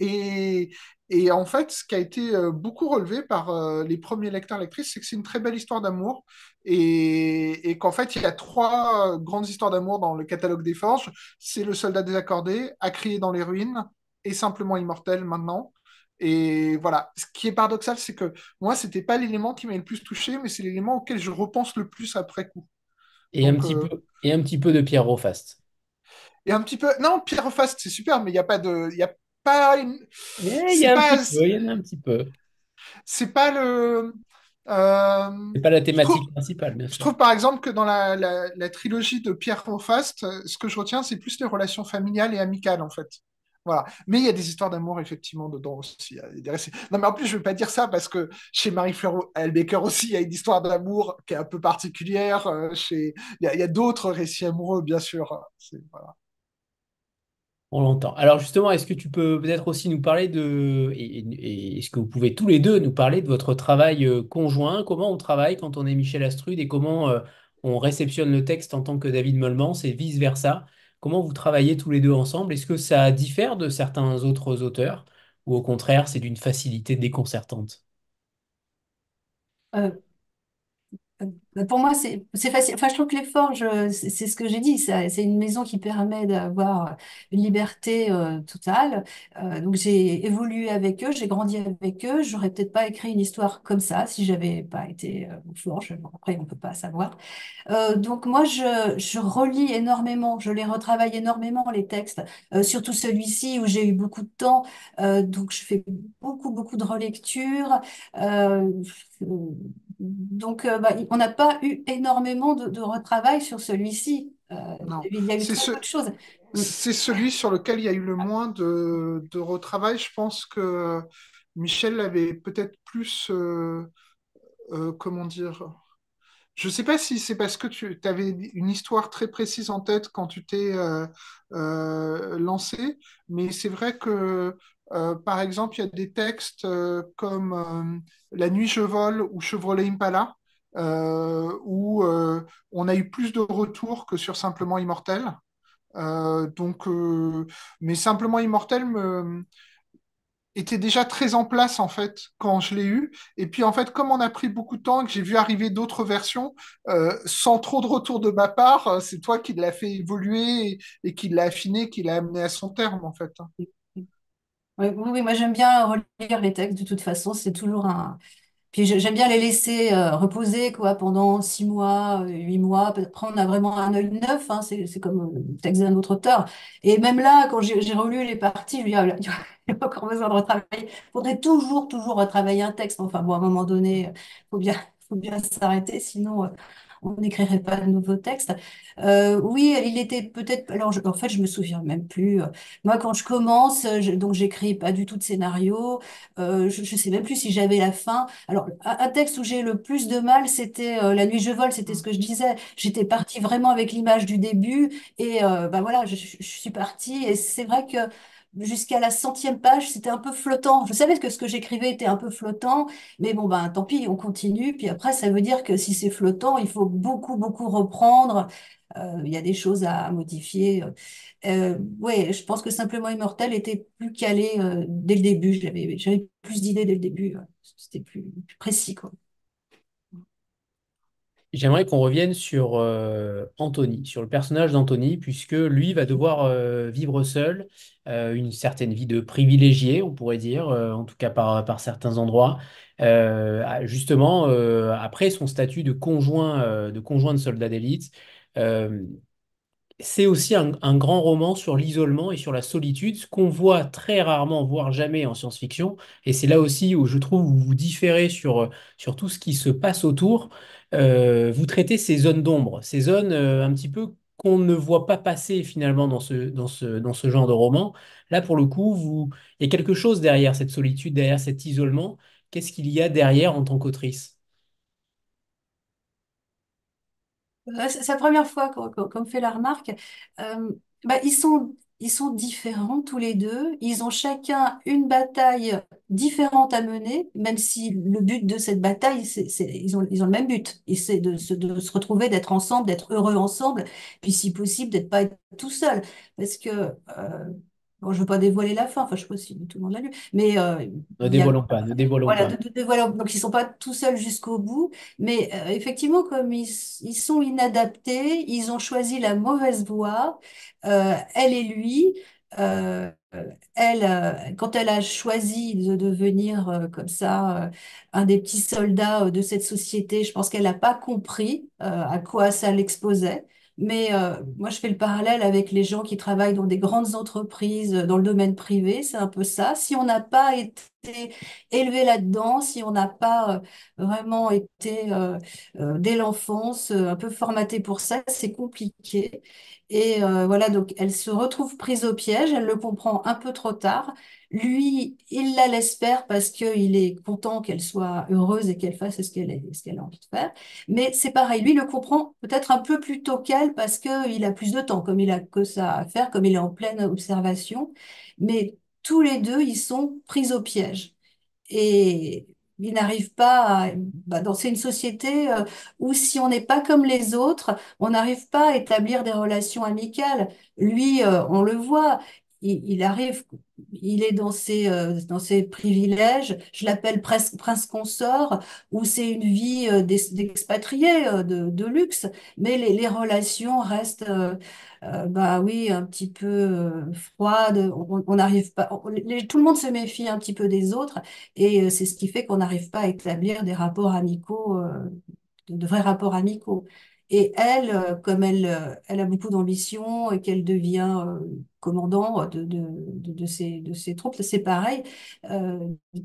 Et en fait, ce qui a été beaucoup relevé par les premiers lecteurs-lectrices, c'est que c'est une très belle histoire d'amour. Et qu'en fait, il y a trois grandes histoires d'amour dans le catalogue des Forges. C'est Le Soldat désaccordé, À crier dans les ruines et Simplement Immortel maintenant. Et voilà, ce qui est paradoxal, c'est que moi, c'était pas l'élément qui m'a le plus touché, mais c'est l'élément auquel je repense le plus après coup. Donc, Et un petit peu de Pierre Rofast. et un petit peu. Non, Pierre Fast, c'est super, mais il n'y a pas de. Il y a pas une... Mais il y C'est a un pas. petit peu, il y en a un petit peu. C'est pas le. euh, C'est pas la Je trouve, thématique principale, bien je sûr. trouve par exemple que dans la trilogie de Pierre Fast, ce que je retiens, c'est plus les relations familiales et amicales, en fait. Voilà. Mais il y a des histoires d'amour, effectivement, dedans aussi. Il y a des récits. Non, mais en plus, je ne veux pas dire ça parce que chez Marie-Fleur Elbecker aussi, il y a une histoire d'amour qui est un peu particulière. Il y a d'autres récits amoureux, bien sûr. Voilà. On l'entend. Alors justement, est-ce que tu peux peut-être aussi nous parler et est-ce que vous pouvez tous les deux nous parler de votre travail conjoint, comment on travaille quand on est Michel Astrude et comment on réceptionne le texte en tant que David Molmans et vice-versa? Comment vous travaillez tous les deux ensemble? Est-ce que ça diffère de certains autres auteurs ou au contraire, c'est d'une facilité déconcertante? Euh, Pour moi, c'est facile. Enfin, je trouve que les forges, c'est ce que j'ai dit, c'est une maison qui permet d'avoir une liberté totale. Donc, j'ai évolué avec eux, j'ai grandi avec eux. J'aurais peut-être pas écrit une histoire comme ça si j'avais pas été aux forges. Bon, après, on peut pas savoir. Donc, moi, je relis énormément, je les retravaille énormément, les textes. Surtout celui-ci où j'ai eu beaucoup de temps. Donc, je fais beaucoup de relectures. Euh, bah, on n'a pas eu énormément de retravail sur celui-ci. Non. Il y a eu C'est très ce, peu de choses. Mm. C'est celui sur lequel il y a eu le moins de retravail. Je pense que Michel avait peut-être plus, comment dire, je ne sais pas si c'est parce que tu avais une histoire très précise en tête quand tu t'es lancé, mais c'est vrai que, par exemple, il y a des textes comme La nuit je vole ou Chevrolet Impala, où on a eu plus de retours que sur Simplement Immortel. Donc, mais Simplement Immortel était déjà très en place en fait quand je l'ai eu. Et puis en fait, comme on a pris beaucoup de temps et que j'ai vu arriver d'autres versions, sans trop de retour de ma part, c'est toi qui l'as fait évoluer et qui l'a affiné, qui l'a amené à son terme en fait. Oui, oui, oui, moi j'aime bien relire les textes de toute façon, c'est toujours un. Puis j'aime bien les laisser reposer quoi pendant 6 mois, 8 mois. Après on a vraiment un œil neuf, hein, c'est comme le texte d'un autre auteur. Et même là, quand j'ai relu les parties, je me dis ah, là, il y a encore besoin de retravailler. Il faudrait toujours retravailler un texte. Enfin bon, à un moment donné, faut bien s'arrêter, sinon on n'écrirait pas de nouveaux textes. Oui, il était peut-être. Alors en fait, je me souviens même plus. Moi, quand je commence, donc j'écris pas du tout de scénario. Je sais même plus si j'avais la fin. Alors, un texte où j'ai le plus de mal, c'était La nuit je vole, c'était ce que je disais. J'étais partie vraiment avec l'image du début et bah voilà, je suis partie et c'est vrai que jusqu'à la 100e page, c'était un peu flottant. Je savais que ce que j'écrivais était un peu flottant, mais bon, ben tant pis, on continue. Puis après, ça veut dire que si c'est flottant, il faut beaucoup reprendre. Il y a des choses à modifier. Ouais, je pense que Simplement Immortel était plus calé dès le début. J'avais plus d'idées dès le début. C'était plus précis, quoi. J'aimerais qu'on revienne sur Anthony, sur le personnage d'Anthony, puisque lui va devoir vivre seul une certaine vie de privilégié, on pourrait dire, en tout cas par certains endroits. Justement, après son statut de conjoint de soldat d'élite, euh, c'est aussi un grand roman sur l'isolement et sur la solitude, ce qu'on voit très rarement, voire jamais en science-fiction. Et c'est là aussi où je trouve vous vous différez sur tout ce qui se passe autour. Vous traitez ces zones d'ombre, ces zones un petit peu qu'on ne voit pas passer finalement dans ce genre de roman. Là, pour le coup, il y a quelque chose derrière cette solitude, derrière cet isolement. Qu'est-ce qu'il y a derrière en tant qu'autrice? C'est la première fois qu'on me fait la remarque. Euh, bah, ils sont différents tous les deux. Ils ont chacun une bataille différente à mener, même si le but de cette bataille, ils ont le même but. Et c'est de se retrouver, d'être ensemble, d'être heureux ensemble, puis si possible, d'être pas être tout seul. Parce que, bon, je veux pas dévoiler la fin, enfin, je sais pas si tout le monde l'a lu, mais Ne il y a dévoilons pas, ne dévoilons voilà, pas. voilà, donc ils sont pas tout seuls jusqu'au bout, mais effectivement, comme ils sont inadaptés, ils ont choisi la mauvaise voie, elle et lui. euh, Elle, quand elle a choisi de devenir comme ça un des petits soldats de cette société, je pense qu'elle n'a pas compris à quoi ça l'exposait. Mais moi, je fais le parallèle avec les gens qui travaillent dans des grandes entreprises, dans le domaine privé, c'est un peu ça. Si on n'a pas été élevé là-dedans, si on n'a pas vraiment été dès l'enfance un peu formaté pour ça, c'est compliqué. Et voilà, donc elle se retrouve prise au piège, elle le comprend un peu trop tard. Lui, il la laisse faire parce qu'il est content qu'elle soit heureuse et qu'elle fasse ce qu'elle a envie de faire. Mais c'est pareil, lui il le comprend peut-être un peu plus tôt qu'elle parce qu'il a plus de temps, comme il a que ça à faire, comme il est en pleine observation. Mais tous les deux, ils sont pris au piège. Et ils n'arrivent pas à... c'est une société où si on n'est pas comme les autres, on n'arrive pas à établir des relations amicales. Lui, on le voit, il arrive, il est dans ses privilèges, je l'appelle prince consort, où c'est une vie d'expatrié, de luxe, mais les relations restent... bah oui, un petit peu froide. On n'arrive pas. Tout le monde se méfie un petit peu des autres, et c'est ce qui fait qu'on n'arrive pas à établir des rapports amicaux, de vrais rapports amicaux. Et elle, comme elle a beaucoup d'ambition et qu'elle devient commandant de ses troupes, c'est pareil. Euh,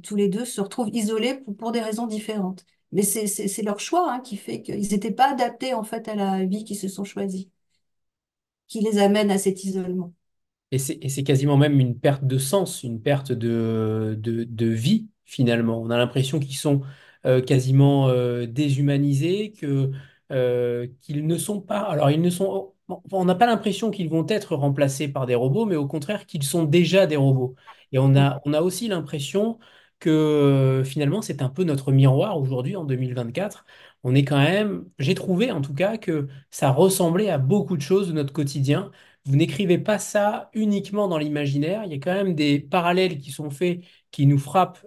Tous les deux se retrouvent isolés pour des raisons différentes. Mais c'est leur choix hein, qui fait qu'ils n'étaient pas adaptés en fait à la vie qu'ils se sont choisis qui les amène à cet isolement. Et c'est quasiment même une perte de sens, une perte de vie, finalement. On a l'impression qu'ils sont quasiment déshumanisés, qu'ils ne sont pas. Alors, ils ne sont. Bon, on n'a pas l'impression qu'ils vont être remplacés par des robots, mais au contraire qu'ils sont déjà des robots. Et on a aussi l'impression que finalement, c'est un peu notre miroir aujourd'hui, en 2024. On est quand même. J'ai trouvé, en tout cas, que ça ressemblait à beaucoup de choses de notre quotidien. Vous n'écrivez pas ça uniquement dans l'imaginaire, il y a quand même des parallèles qui sont faits qui nous frappent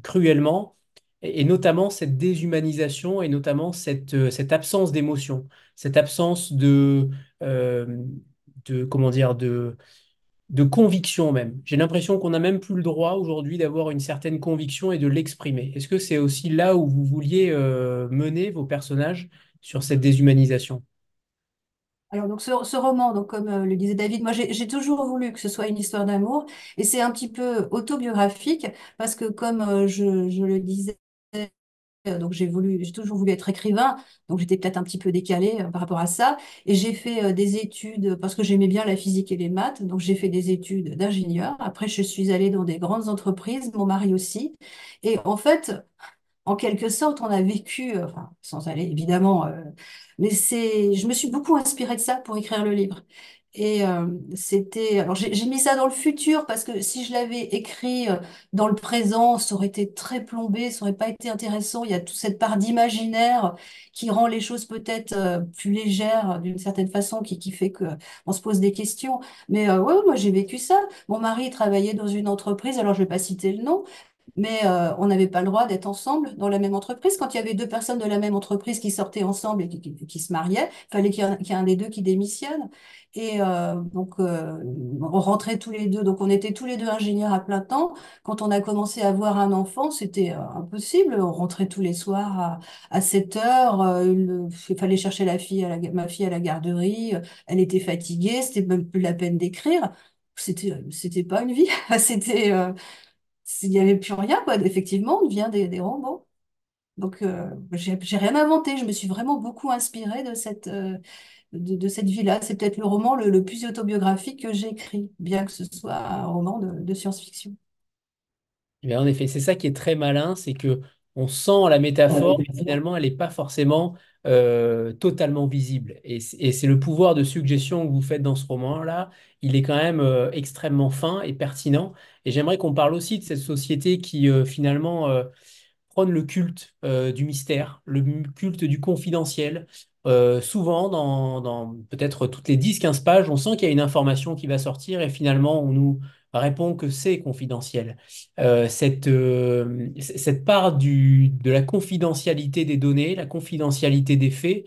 cruellement, et notamment cette déshumanisation et notamment cette absence d'émotion, cette absence euh, comment dire, de conviction même. J'ai l'impression qu'on n'a même plus le droit aujourd'hui d'avoir une certaine conviction et de l'exprimer. Est-ce que c'est aussi là où vous vouliez mener vos personnages sur cette déshumanisation? Alors donc ce roman, donc comme le disait David, moi j'ai toujours voulu que ce soit une histoire d'amour et c'est un petit peu autobiographique parce que comme je le disais, donc j'ai toujours voulu être écrivain, donc j'étais peut-être un petit peu décalée par rapport à ça et j'ai fait des études parce que j'aimais bien la physique et les maths, donc j'ai fait des études d'ingénieur. Après je suis allée dans des grandes entreprises, mon mari aussi, et en fait en quelque sorte, on a vécu, enfin, sans aller évidemment, mais je me suis beaucoup inspirée de ça pour écrire le livre. Et alors j'ai mis ça dans le futur parce que si je l'avais écrit dans le présent, ça aurait été très plombé, ça aurait pas été intéressant. Il y a toute cette part d'imaginaire qui rend les choses peut-être plus légères d'une certaine façon, qui fait que on se pose des questions. Mais ouais, ouais, moi j'ai vécu ça. Mon mari travaillait dans une entreprise, alors je vais pas citer le nom, mais on n'avait pas le droit d'être ensemble dans la même entreprise. Quand il y avait deux personnes de la même entreprise qui sortaient ensemble et qui se mariaient, il fallait qu'il y ait un des deux qui démissionne. Et on rentrait tous les deux. Donc on était tous les deux ingénieurs à plein temps. Quand on a commencé à avoir un enfant, c'était impossible. On rentrait tous les soirs à 7 heures. Il fallait chercher ma fille à la garderie. Elle était fatiguée. C'était même plus la peine d'écrire. C'était pas une vie. C'était il n'y avait plus rien, quoi. Effectivement, on devient des robots. Donc, j'ai rien inventé. Je me suis vraiment beaucoup inspirée de cette vie-là. C'est peut-être le roman le plus autobiographique que j'ai écrit, bien que ce soit un roman de science-fiction. Eh bien, en effet, c'est ça qui est très malin, c'est que on sent la métaphore, mais finalement, elle n'est pas forcément totalement visible. Et c'est le pouvoir de suggestion que vous faites dans ce roman-là. Il est quand même extrêmement fin et pertinent. Et j'aimerais qu'on parle aussi de cette société qui finalement prône le culte du mystère, culte du confidentiel. Souvent, dans peut-être toutes les 10-15 pages, on sent qu'il y a une information qui va sortir et finalement, on nous répond que c'est confidentiel. Cette part de la confidentialité des données, la confidentialité des faits,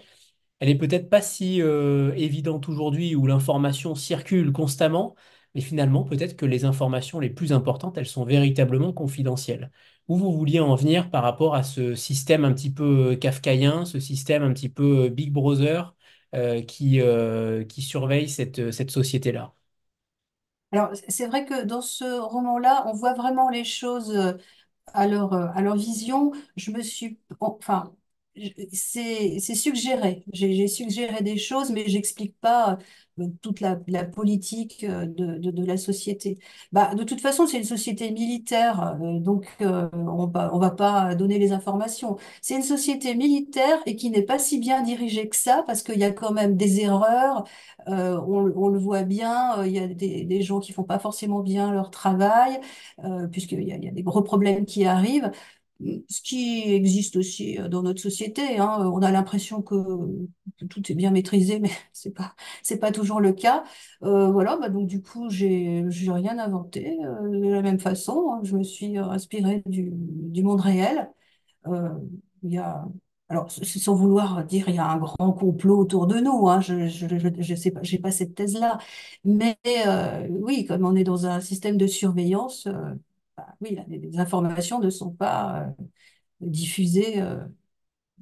elle est peut-être pas si évidente aujourd'hui où l'information circule constamment, mais finalement, peut-être que les informations les plus importantes, elles sont véritablement confidentielles. Où vous vouliez en venir par rapport à ce système un petit peu kafkaïen, ce système un petit peu Big Brother qui surveille cette société-là? Alors, c'est vrai que dans ce roman-là, on voit vraiment les choses à leur vision. Enfin, c'est suggéré. J'ai suggéré des choses, mais j'explique pas toute la politique de la société. Bah, de toute façon, c'est une société militaire, donc on va pas donner les informations. C'est une société militaire et qui n'est pas si bien dirigée que ça, parce qu'il y a quand même des erreurs. On le voit bien, il y a des gens qui font pas forcément bien leur travail il y a des gros problèmes qui arrivent, ce qui existe aussi dans notre société, hein. On a l'impression que tout est bien maîtrisé, mais c'est pas toujours le cas. Voilà, bah donc du coup, j'ai rien inventé. De la même façon, hein, je me suis inspirée du monde réel. Euh, il y a, alors, c'est sans vouloir dire il y a un grand complot autour de nous, hein, je sais pas, j'ai pas cette thèse-là. Mais oui, comme on est dans un système de surveillance, bah oui, les informations ne sont pas diffusées de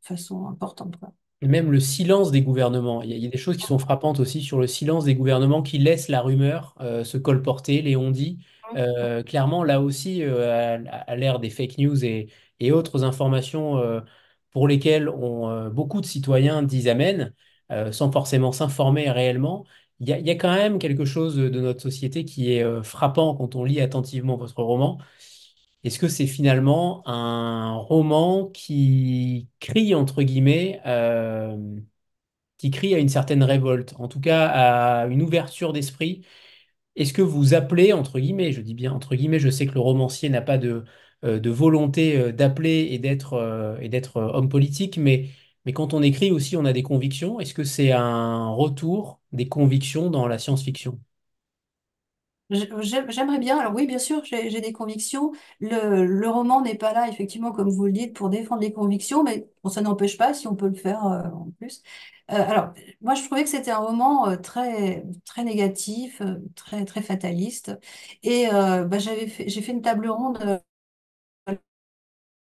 façon importante, quoi. Et même le silence des gouvernements. Il y a des choses qui sont frappantes aussi sur le silence des gouvernements qui laissent la rumeur se colporter, les on-dit. Clairement, là aussi, à l'ère des fake news et autres informations pour lesquelles beaucoup de citoyens disent amen, sans forcément s'informer réellement, il y a quand même quelque chose de notre société qui est frappant quand on lit attentivement votre roman. Est-ce que c'est finalement un roman qui crie, entre guillemets, qui crie à une certaine révolte, en tout cas à une ouverture d'esprit? Est-ce que vous appelez, entre guillemets, je dis bien entre guillemets, je sais que le romancier n'a pas de volonté d'appeler et d'être homme politique, mais quand on écrit aussi, on a des convictions. Est-ce que c'est un retour des convictions dans la science-fiction? J'aimerais bien, alors oui, bien sûr, j'ai des convictions. Le roman n'est pas là, effectivement, comme vous le dites, pour défendre les convictions, mais bon, ça n'empêche pas, si on peut le faire en plus. Alors, moi, je trouvais que c'était un roman très, très négatif, très, très fataliste. Et bah, j'ai fait une table ronde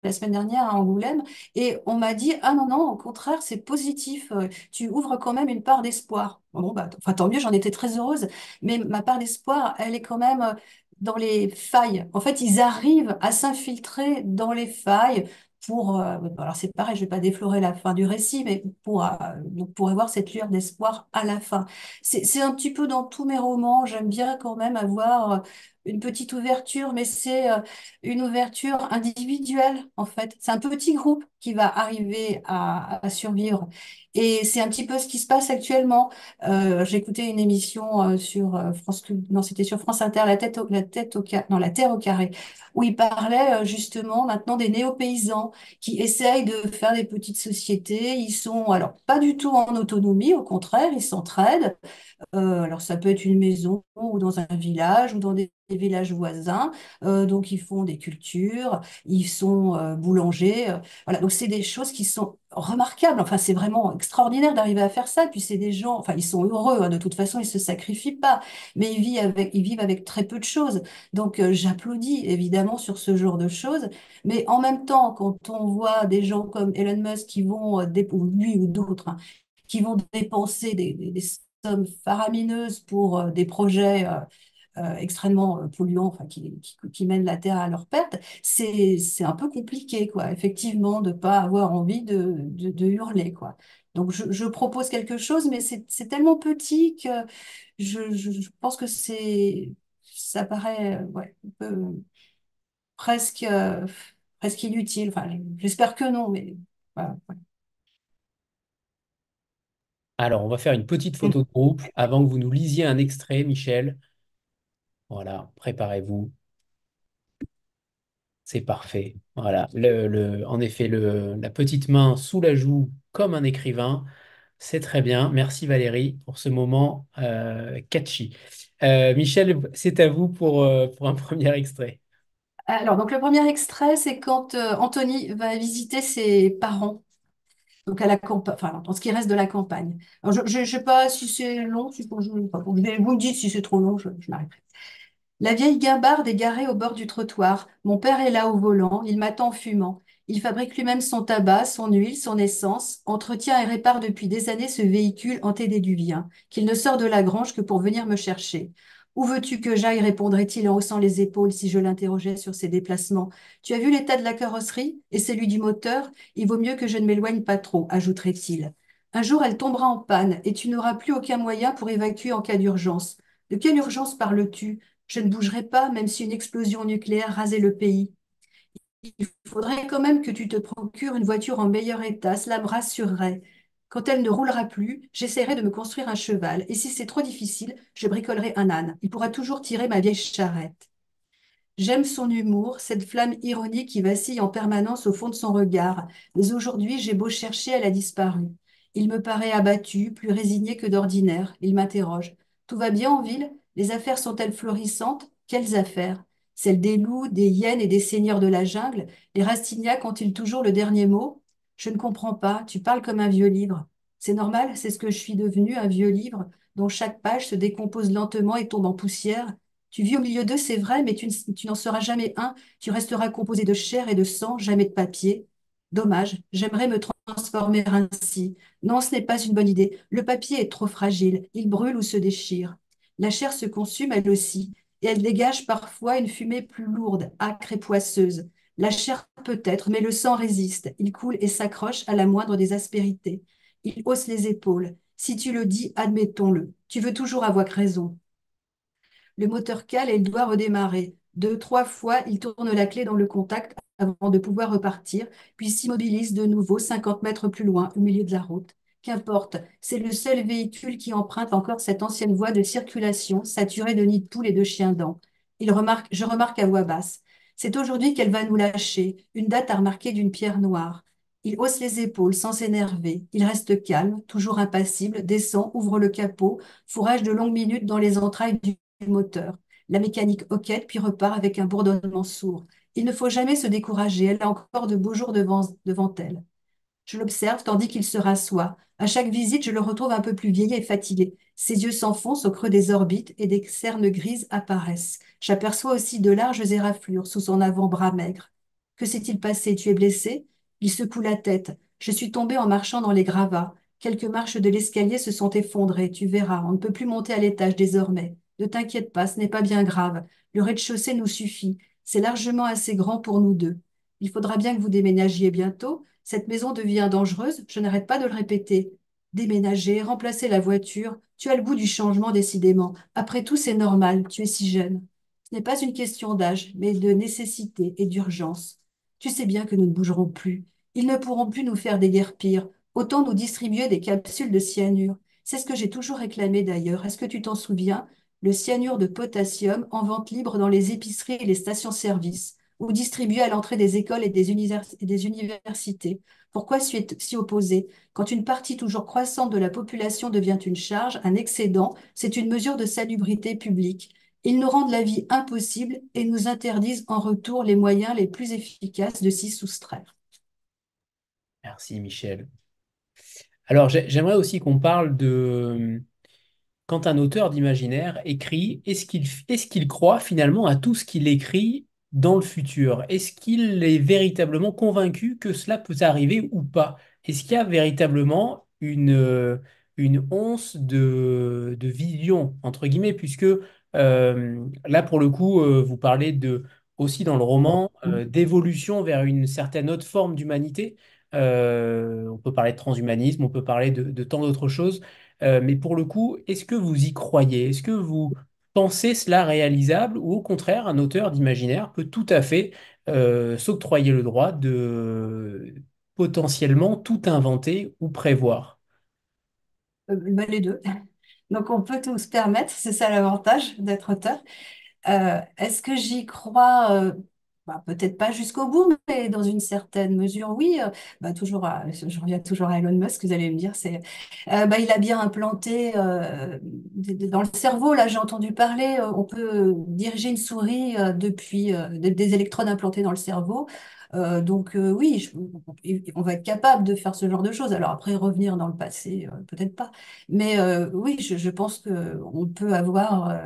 la semaine dernière à Angoulême, et on m'a dit, ah non, non, au contraire, c'est positif, tu ouvres quand même une part d'espoir. Bon, bah, enfin, tant mieux, j'en étais très heureuse, mais ma part d'espoir, elle est quand même dans les failles. En fait, ils arrivent à s'infiltrer dans les failles pour, alors c'est pareil, je vais pas déflorer la fin du récit, mais donc pour avoir cette lueur d'espoir à la fin. C'est un petit peu dans tous mes romans, j'aime bien quand même avoir une petite ouverture, mais c'est une ouverture individuelle, en fait. C'est un petit groupe qui va arriver à survivre. Et c'est un petit peu ce qui se passe actuellement. J'écoutais une émission sur non, c'était sur France Inter, non, La Terre au carré, où il parlait justement maintenant des néo-paysans qui essayent de faire des petites sociétés. Ils sont alors pas du tout en autonomie, au contraire, ils s'entraident. Alors ça peut être une maison ou dans un village ou dans des villages voisins. Donc ils font des cultures, ils sont boulangers. Voilà, donc c'est des choses qui sont remarquables. Enfin, c'est vraiment extraordinaire d'arriver à faire ça. Et puis c'est des gens, enfin ils sont heureux, hein, de toute façon, ils se sacrifient pas, mais ils vivent avec très peu de choses. Donc j'applaudis évidemment sur ce genre de choses. Mais en même temps, quand on voit des gens comme Elon Musk qui vont, ou lui ou d'autres, hein, qui vont dépenser des sommes faramineuses pour des projets extrêmement polluants, enfin, qui mènent la Terre à leur perte, c'est un peu compliqué, quoi, effectivement, de pas avoir envie de hurler, quoi. Donc, je propose quelque chose, mais c'est tellement petit que je pense que ça paraît ouais, un peu, presque, presque inutile. Enfin, j'espère que non, mais voilà. Alors, on va faire une petite photo de groupe avant que vous nous lisiez un extrait, Michel. Voilà, préparez-vous. C'est parfait. Voilà. En effet, la petite main sous la joue comme un écrivain. C'est très bien. Merci Valérie pour ce moment catchy. Michel, c'est à vous pour un premier extrait. Alors, donc le premier extrait, c'est quand Anthony va visiter ses parents, donc à la campagne, enfin, dans ce qui reste de la campagne. Alors, je ne sais pas si c'est long, si faut que enfin, vous me dites si c'est trop long, je m'arrêterai. La vieille guimbarde est garée au bord du trottoir. Mon père est là au volant, il m'attend fumant. Il fabrique lui-même son tabac, son huile, son essence, entretient et répare depuis des années ce véhicule antédiluvien, qu'il ne sort de la grange que pour venir me chercher. Où veux-tu que j'aille répondrait-il en haussant les épaules si je l'interrogeais sur ses déplacements. Tu as vu l'état de la carrosserie et celui du moteur? Il vaut mieux que je ne m'éloigne pas trop, ajouterait-il. Un jour, elle tombera en panne et tu n'auras plus aucun moyen pour évacuer en cas d'urgence. De quelle urgence parles-tu? Je ne bougerai pas, même si une explosion nucléaire rasait le pays. Il faudrait quand même que tu te procures une voiture en meilleur état, cela me rassurerait. Quand elle ne roulera plus, j'essaierai de me construire un cheval, et si c'est trop difficile, je bricolerai un âne. Il pourra toujours tirer ma vieille charrette. J'aime son humour, cette flamme ironique qui vacille en permanence au fond de son regard. Mais aujourd'hui, j'ai beau chercher, elle a disparu. Il me paraît abattu, plus résigné que d'ordinaire. Il m'interroge. Tout va bien en ville? Les affaires sont-elles florissantes? Quelles affaires? Celles des loups, des hyènes et des seigneurs de la jungle? Les Rastignac ont-ils toujours le dernier mot? Je ne comprends pas, tu parles comme un vieux livre. C'est normal, c'est ce que je suis devenu, un vieux livre, dont chaque page se décompose lentement et tombe en poussière. Tu vis au milieu d'eux, c'est vrai, mais tu n'en seras jamais un. Tu resteras composé de chair et de sang, jamais de papier. Dommage, j'aimerais me transformer ainsi. Non, ce n'est pas une bonne idée. Le papier est trop fragile. Il brûle ou se déchire. La chair se consume elle aussi, et elle dégage parfois une fumée plus lourde, âcre et poisseuse. La chair peut-être, mais le sang résiste. Il coule et s'accroche à la moindre des aspérités. Il hausse les épaules. Si tu le dis, admettons-le. Tu veux toujours avoir raison. Le moteur cale et il doit redémarrer. Deux, trois fois, il tourne la clé dans le contact avant de pouvoir repartir, puis s'immobilise de nouveau 50 mètres plus loin, au milieu de la route. Qu'importe, c'est le seul véhicule qui emprunte encore cette ancienne voie de circulation, saturée de nids de poules et de chiens dents. Je remarque à voix basse. C'est aujourd'hui qu'elle va nous lâcher, une date à remarquer d'une pierre noire. Il hausse les épaules sans s'énerver. Il reste calme, toujours impassible, descend, ouvre le capot, fourrage de longues minutes dans les entrailles du moteur. La mécanique hoquette, puis repart avec un bourdonnement sourd. Il ne faut jamais se décourager, elle a encore de beaux jours devant elle. Je l'observe tandis qu'il se rassoit. À chaque visite, je le retrouve un peu plus vieilli et fatigué. Ses yeux s'enfoncent au creux des orbites et des cernes grises apparaissent. J'aperçois aussi de larges éraflures sous son avant-bras maigre. Que s'est-il passé? Tu es blessé? Il secoue la tête. Je suis tombée en marchant dans les gravats. Quelques marches de l'escalier se sont effondrées. Tu verras, on ne peut plus monter à l'étage désormais. Ne t'inquiète pas, ce n'est pas bien grave. Le rez-de-chaussée nous suffit. C'est largement assez grand pour nous deux. Il faudra bien que vous déménagiez bientôt. Cette maison devient dangereuse, je n'arrête pas de le répéter. Déménager, remplacer la voiture, tu as le goût du changement décidément. Après tout, c'est normal, tu es si jeune. Ce n'est pas une question d'âge, mais de nécessité et d'urgence. Tu sais bien que nous ne bougerons plus. Ils ne pourront plus nous faire déguerpir. Autant nous distribuer des capsules de cyanure. C'est ce que j'ai toujours réclamé d'ailleurs. Est-ce que tu t'en souviens? Le cyanure de potassium en vente libre dans les épiceries et les stations-service, ou distribué à l'entrée des écoles et des universités. Pourquoi s'y opposer? Quand une partie toujours croissante de la population devient une charge, un excédent, c'est une mesure de salubrité publique. Ils nous rendent la vie impossible et nous interdisent en retour les moyens les plus efficaces de s'y soustraire. Merci, Michel. Alors, j'aimerais aussi qu'on parle de quand un auteur d'imaginaire écrit, est-ce qu'il croit finalement à tout ce qu'il écrit dans le futur? Est-ce qu'il est véritablement convaincu que cela peut arriver ou pas? Est-ce qu'il y a véritablement une once de vision, entre guillemets, puisque là, pour le coup, vous parlez aussi dans le roman d'évolution vers une certaine autre forme d'humanité. On peut parler de transhumanisme, on peut parler de tant d'autres choses. Mais pour le coup, est-ce que vous y croyez? Est-ce que vous pensez cela réalisable ou au contraire, un auteur d'imaginaire peut tout à fait s'octroyer le droit de potentiellement tout inventer ou prévoir? Ben, les deux. Donc on peut tout se permettre, c'est ça l'avantage d'être auteur. Est-ce que j'y crois? Peut-être pas jusqu'au bout, mais dans une certaine mesure, oui. Je reviens toujours à Elon Musk, vous allez me dire, il a bien implanté dans le cerveau, là j'ai entendu parler, on peut diriger une souris depuis des électrodes implantées dans le cerveau. Oui, on va être capable de faire ce genre de choses. Alors après, revenir dans le passé, peut-être pas. Mais oui, je pense qu'on peut avoir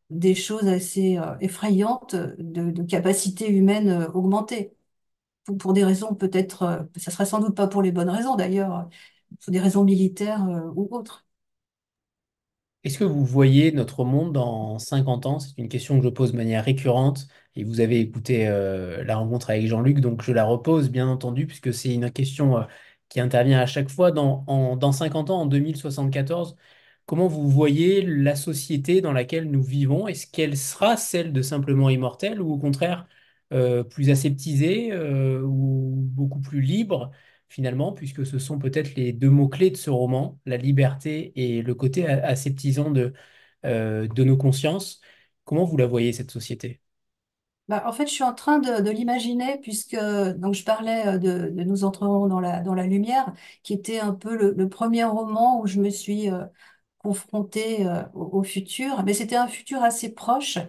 des choses assez effrayantes de capacités humaines augmentées. Pour des raisons peut-être, ça serait sans doute pas pour les bonnes raisons d'ailleurs, pour des raisons militaires ou autres. Est-ce que vous voyez notre monde dans 50 ans? C'est une question que je pose de manière récurrente et vous avez écouté la rencontre avec Jean-Luc, donc je la repose bien entendu puisque c'est une question qui intervient à chaque fois. Dans 50 ans, en 2074, comment vous voyez la société dans laquelle nous vivons? Est-ce qu'elle sera celle de simplement immortels ou au contraire plus aseptisée ou beaucoup plus libre? Finalement, puisque ce sont peut-être les deux mots-clés de ce roman, la liberté et le côté aseptisant de nos consciences. Comment vous la voyez, cette société? En fait, je suis en train de l'imaginer puisque donc je parlais de Nous entrerons dans la lumière, qui était un peu le premier roman où je me suis confronté au futur, mais c'était un futur assez proche,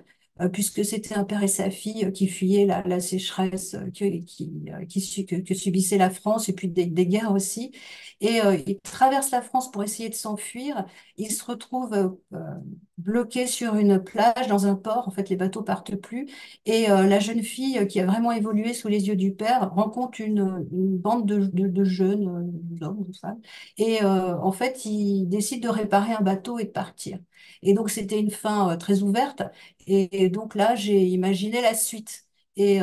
puisque c'était un père et sa fille qui fuyaient la sécheresse que subissait la France, et puis des guerres aussi. Et ils traversent la France pour essayer de s'enfuir. Ils se retrouvent bloqués sur une plage, dans un port. En fait, les bateaux partent plus. Et la jeune fille qui a vraiment évolué sous les yeux du père rencontre une bande de jeunes, d'hommes, de femmes, et en fait, ils décident de réparer un bateau et de partir. Et donc, c'était une fin très ouverte. Et donc là, j'ai imaginé la suite. Et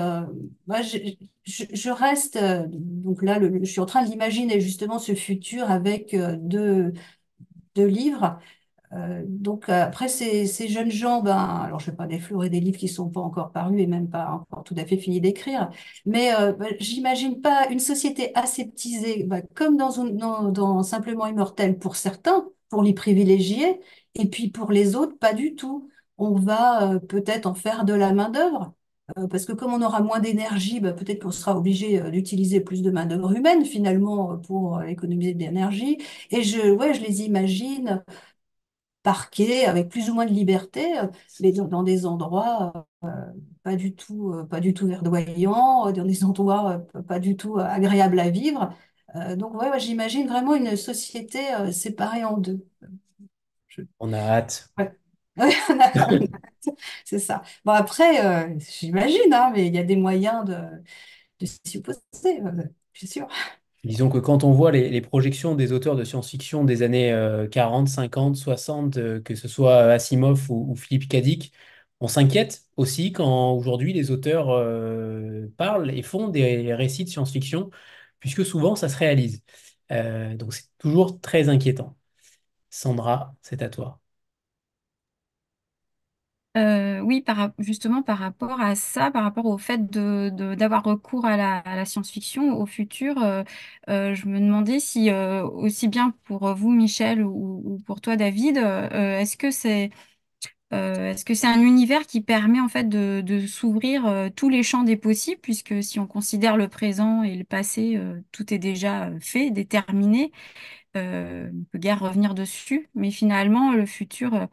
moi, je reste. Donc là, je suis en train d'imaginer justement ce futur avec deux livres. Après, ces jeunes gens, alors je ne vais pas déflorer des livres qui ne sont pas encore parus et même pas encore tout à fait finis d'écrire, mais j'imagine pas une société aseptisée, comme dans Simplement Immortel pour certains, pour les privilégiés, et puis pour les autres, pas du tout. On va peut-être en faire de la main-d'œuvre. Parce que comme on aura moins d'énergie, peut-être qu'on sera obligé d'utiliser plus de main-d'œuvre humaine finalement pour économiser de l'énergie. Et ouais, je les imagine parquet, avec plus ou moins de liberté, mais dans des endroits pas du tout verdoyants, dans des endroits pas du tout agréables à vivre. Donc, ouais, j'imagine vraiment une société séparée en deux. Je- On a hâte. ouais. Ouais, on a c'est ça. Bon, après, j'imagine, hein, mais il y a des moyens de s'y opposer, je suis sûre. Disons que quand on voit les projections des auteurs de science-fiction des années 40, 50, 60, que ce soit Asimov ou Philippe K. Dick, on s'inquiète aussi quand aujourd'hui les auteurs parlent et font des récits de science-fiction, puisque souvent ça se réalise. Donc c'est toujours très inquiétant. Sandra, c'est à toi. Oui, justement par rapport à ça, par rapport au fait d'avoir recours à la science-fiction au futur, je me demandais si, aussi bien pour vous, Michel, ou pour toi, David, est-ce que c'est un univers qui permet en fait de s'ouvrir tous les champs des possibles, puisque si on considère le présent et le passé, tout est déjà fait, déterminé, on ne peut guère revenir dessus, mais finalement, le futur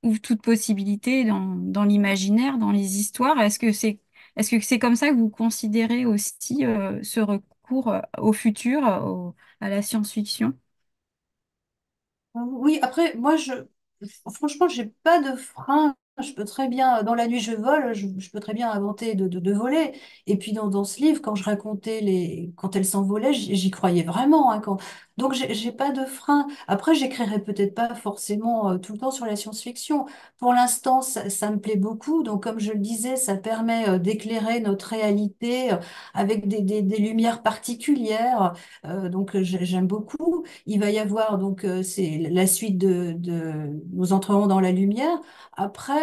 ouvre toute possibilité dans l'imaginaire, dans les histoires. Est-ce que c'est comme ça que vous considérez aussi ce recours au futur, à la science-fiction? Oui, après, franchement, j'ai pas de frein. Je peux très bien, dans la nuit je vole, je peux très bien inventer de voler. Et puis dans ce livre, quand je racontais quand elle s'envolait, j'y croyais vraiment, hein, donc j'ai pas de frein. Après, j'écrirai peut-être pas forcément tout le temps sur la science-fiction. Pour l'instant, ça me plaît beaucoup. Donc comme je le disais, ça permet d'éclairer notre réalité avec des lumières particulières. Donc j'aime beaucoup. Il va y avoir donc c'est la suite nous entrerons dans la lumière. Après,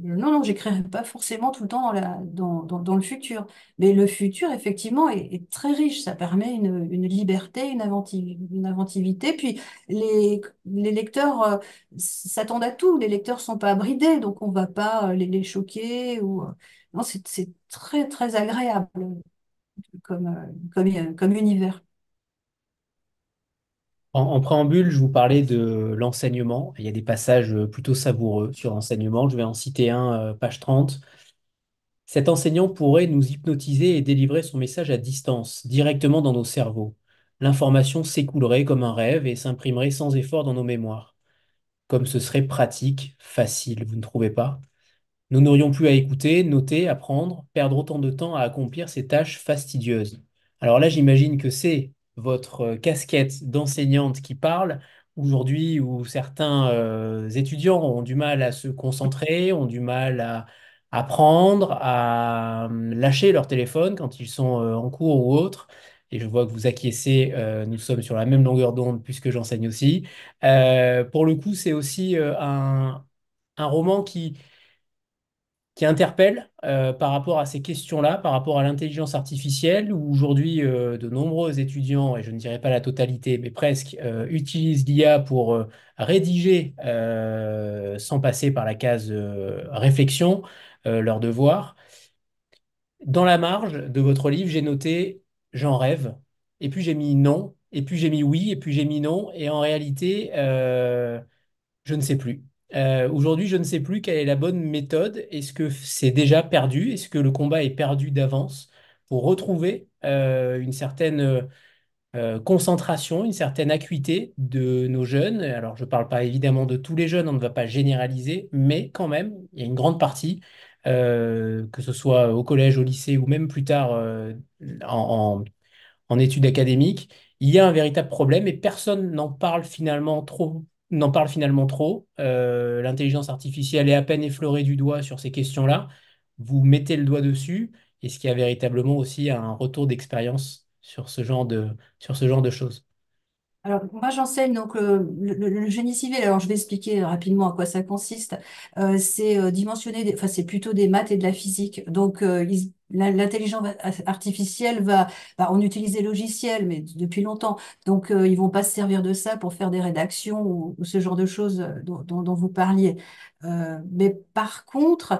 non, j'écrirai pas forcément tout le temps dans le futur. Mais le futur, effectivement, est très riche. Ça permet une liberté, une inventivité. Puis les lecteurs s'attendent à tout. Les lecteurs sont pas bridés, donc on va pas les choquer non, c'est très très agréable comme univers. En préambule, je vous parlais de l'enseignement. Il y a des passages plutôt savoureux sur l'enseignement. Je vais en citer un, page 30. Cet enseignant pourrait nous hypnotiser et délivrer son message à distance, directement dans nos cerveaux. L'information s'écoulerait comme un rêve et s'imprimerait sans effort dans nos mémoires. Comme ce serait pratique, facile, vous ne trouvez pas? Nous n'aurions plus à écouter, noter, apprendre, perdre autant de temps à accomplir ces tâches fastidieuses. Alors là, j'imagine que c'est votre casquette d'enseignante qui parle aujourd'hui où certains étudiants ont du mal à se concentrer, ont du mal à apprendre, à lâcher leur téléphone quand ils sont en cours ou autre. Et je vois que vous acquiescez, nous sommes sur la même longueur d'onde puisque j'enseigne aussi. Pour le coup, c'est aussi un roman qui interpelle par rapport à ces questions-là, par rapport à l'intelligence artificielle, où aujourd'hui de nombreux étudiants, et je ne dirais pas la totalité, mais presque, utilisent l'IA pour rédiger, sans passer par la case réflexion, leurs devoirs. Dans la marge de votre livre, j'ai noté j'en rêve, et puis j'ai mis non, et puis j'ai mis oui, et puis j'ai mis non, et en réalité, je ne sais plus. Aujourd'hui, je ne sais plus quelle est la bonne méthode. Est-ce que c'est déjà perdu? Est-ce que le combat est perdu d'avance pour retrouver une certaine concentration, une certaine acuité de nos jeunes? Alors, je ne parle pas évidemment de tous les jeunes, on ne va pas généraliser, mais quand même, il y a une grande partie, que ce soit au collège, au lycée ou même plus tard en, en études académiques, il y a un véritable problème et personne n'en parle finalement trop. L'intelligence artificielle est à peine effleurée du doigt sur ces questions-là. Vous mettez le doigt dessus. Est-ce qu'il y a véritablement aussi un retour d'expérience sur ce genre de choses? Alors, moi, j'enseigne donc le génie civil. Alors, je vais expliquer rapidement à quoi ça consiste. C'est dimensionner, enfin, c'est plutôt des maths et de la physique. Donc, l'intelligence artificielle va en utiliser des logiciels, mais depuis longtemps. Donc, ils vont pas se servir de ça pour faire des rédactions ou ce genre de choses dont vous parliez. Mais par contre,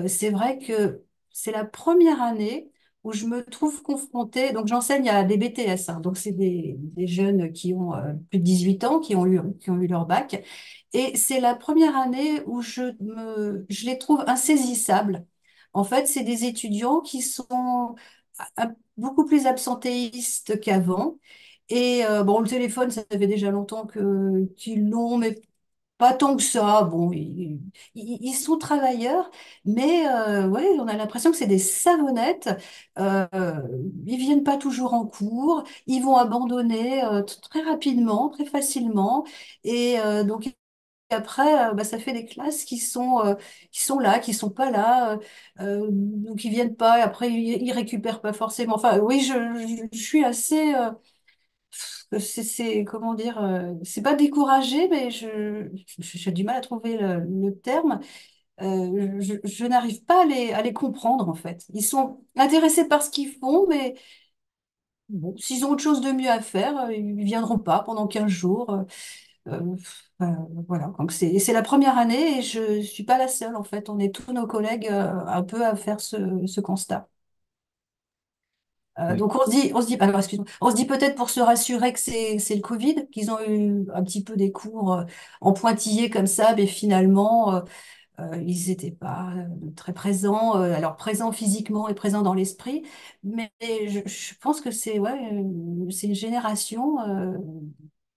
c'est vrai que c'est la première année où je me trouve confrontée, donc j'enseigne à des BTS, hein, donc c'est des jeunes qui ont plus de 18 ans, qui ont eu leur bac, et c'est la première année où je les trouve insaisissables. En fait, c'est des étudiants qui sont beaucoup plus absentéistes qu'avant. Et bon, le téléphone, ça fait déjà longtemps qu'ils l'ont, mais pas tant que ça. Bon, ils sont travailleurs, mais ouais, on a l'impression que c'est des savonnettes. Euh, Ils viennent pas toujours en cours. Ils vont abandonner très rapidement, très facilement. Et donc après, bah, ça fait des classes qui sont là, qui sont pas là, donc ils viennent pas. Et après, ils récupèrent pas forcément. Enfin, oui, je suis assez. Comment dire, c'est pas découragé, mais j'ai du mal à trouver le terme. Je n'arrive pas à les comprendre en fait. Ils sont intéressés par ce qu'ils font, mais bon, s'ils ont autre chose de mieux à faire, ils viendront pas pendant 15 jours. Euh, euh, voilà. Donc c'est la première année et je suis pas la seule en fait. On est tous nos collègues un peu à faire ce constat. Oui. Donc alors, excuse-moi, on se dit peut-être pour se rassurer que c'est le Covid, qu'ils ont eu un petit peu des cours en pointillé comme ça, mais finalement ils n'étaient pas très présents, alors présents physiquement et présents dans l'esprit, mais je pense que c'est une génération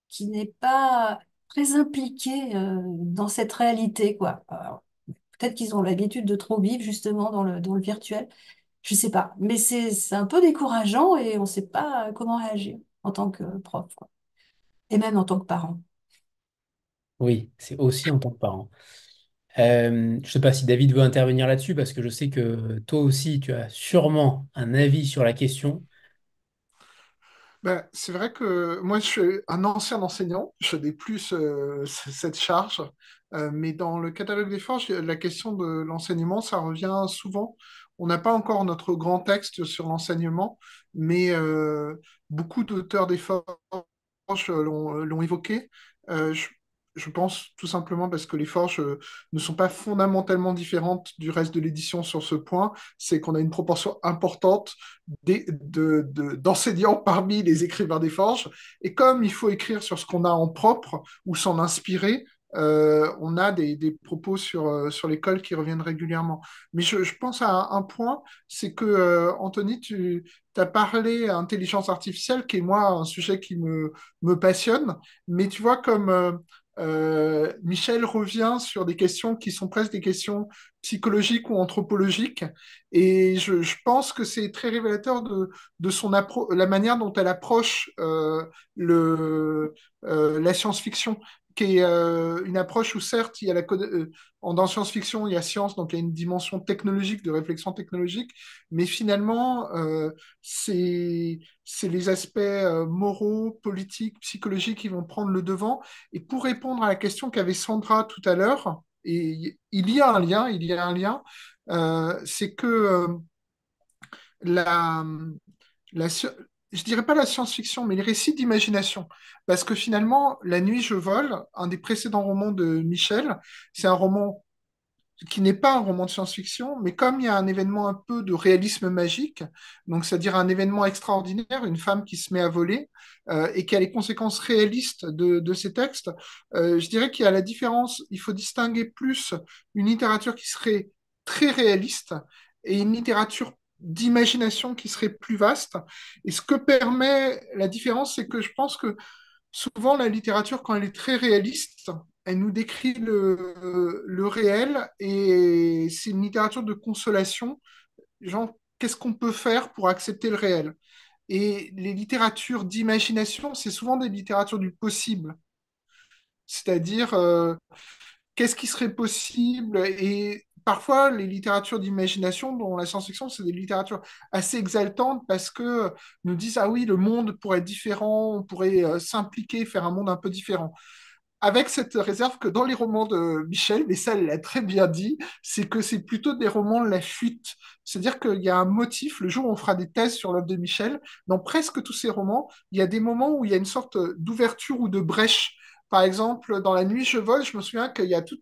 qui n'est pas très impliquée dans cette réalité, quoi. Alors, peut-être qu'ils ont l'habitude de trop vivre justement dans le virtuel. Je sais pas, mais c'est un peu décourageant et on ne sait pas comment réagir en tant que prof, quoi. Et même en tant que parent. Oui, c'est aussi en tant que parent. Je ne sais pas si David veut intervenir là-dessus, parce que je sais que toi aussi, tu as sûrement un avis sur la question. Ben, c'est vrai que moi, je suis un ancien enseignant, je n'ai plus cette charge, mais dans le catalogue des forges, la question de l'enseignement, ça revient souvent. On n'a pas encore notre grand texte sur l'enseignement, mais beaucoup d'auteurs des forges l'ont évoqué. Euh, je, je pense tout simplement parce que les forges ne sont pas fondamentalement différentes du reste de l'édition sur ce point, c'est qu'on a une proportion importante d'enseignants parmi les écrivains des forges. Et comme il faut écrire sur ce qu'on a en propre ou s'en inspirer, on a des propos sur l'école qui reviennent régulièrement. Mais je pense à un point, c'est que, Anthony, tu as parlé à intelligence artificielle, qui est moi un sujet qui me passionne. Mais tu vois, comme Michel revient sur des questions qui sont presque des questions psychologiques ou anthropologiques, et je pense que c'est très révélateur de la manière dont elle approche la science-fiction, qui est une approche où certes, il y a dans science-fiction, il y a science, donc il y a une dimension technologique, de réflexion technologique, mais finalement, c'est les aspects moraux, politiques, psychologiques qui vont prendre le devant. Et pour répondre à la question qu'avait Sandra tout à l'heure, et il y a un lien, c'est que la, la, sci- je dirais pas la science-fiction, mais les récits d'imagination. Parce que finalement, La Nuit, je vole, un des précédents romans de Michel, c'est un roman qui n'est pas un roman de science-fiction, mais comme il y a un événement un peu de réalisme magique, donc c'est-à-dire un événement extraordinaire, une femme qui se met à voler, et qui a les conséquences réalistes de ces textes, je dirais qu'il y a la différence, il faut distinguer plus une littérature qui serait très réaliste et une littérature d'imagination qui serait plus vaste. Et ce que permet la différence, c'est que je pense que souvent, la littérature, quand elle est très réaliste, elle nous décrit le réel et c'est une littérature de consolation. Genre, qu'est-ce qu'on peut faire pour accepter le réel? Et les littératures d'imagination, c'est souvent des littératures du possible. C'est-à-dire, qu'est-ce qui serait possible? Et parfois, les littératures d'imagination, dont la science-fiction, c'est des littératures assez exaltantes parce que nous disent, ah oui, le monde pourrait être différent, on pourrait s'impliquer, faire un monde un peu différent. Avec cette réserve que dans les romans de Michel, mais ça, elle l'a très bien dit, c'est que c'est plutôt des romans de la fuite. C'est-à-dire qu'il y a un motif, le jour où on fera des thèses sur l'œuvre de Michel, dans presque tous ces romans, il y a des moments où il y a une sorte d'ouverture ou de brèche. Par exemple, dans La Nuit, je vole, je me souviens qu'il y a tout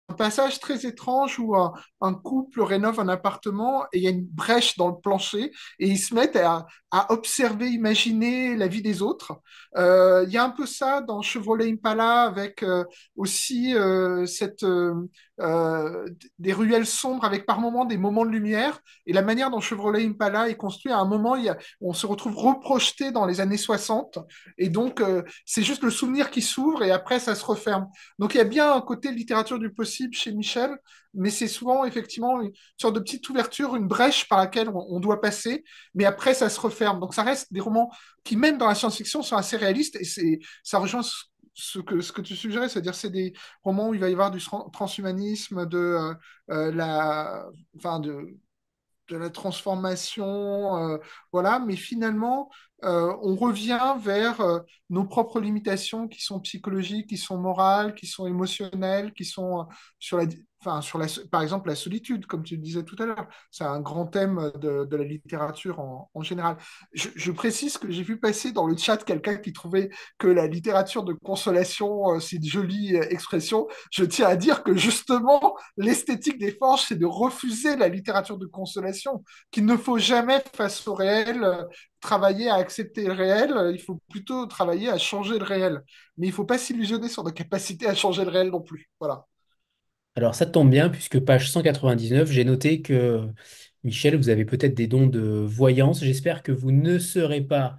un passage très étrange où un couple rénove un appartement et il y a une brèche dans le plancher et ils se mettent à observer, imaginer la vie des autres. Il y a un peu ça dans Chevrolet Impala avec aussi euh, des ruelles sombres avec par moments des moments de lumière et la manière dont Chevrolet Impala est construit à un moment, on se retrouve reprojeté dans les années 60 et donc c'est juste le souvenir qui s'ouvre et après ça se referme. Donc il y a bien un côté littérature du possible chez Michel, mais c'est souvent effectivement une sorte de petite ouverture, une brèche par laquelle on doit passer, mais après ça se referme. Donc ça reste des romans qui, même dans la science-fiction, sont assez réalistes et ça rejoint ce que tu suggérais, c'est-à-dire c'est des romans où il va y avoir du transhumanisme, enfin de la transformation, voilà, mais finalement, on revient vers nos propres limitations qui sont psychologiques, qui sont morales, qui sont émotionnelles, qui sont sur par exemple, la solitude, comme tu le disais tout à l'heure. C'est un grand thème de la littérature en général. Je précise que j'ai vu passer dans le chat quelqu'un qui trouvait que la littérature de consolation, c'est une jolie expression. Je tiens à dire que justement, l'esthétique des Forges, c'est de refuser la littérature de consolation, qu'il ne faut jamais, face au réel, travailler à accepter le réel, il faut plutôt travailler à changer le réel. Mais il ne faut pas s'illusionner sur nos capacités à changer le réel non plus. Voilà. Alors ça tombe bien, puisque page 199, j'ai noté que, Michel, vous avez peut-être des dons de voyance. J'espère que vous ne serez pas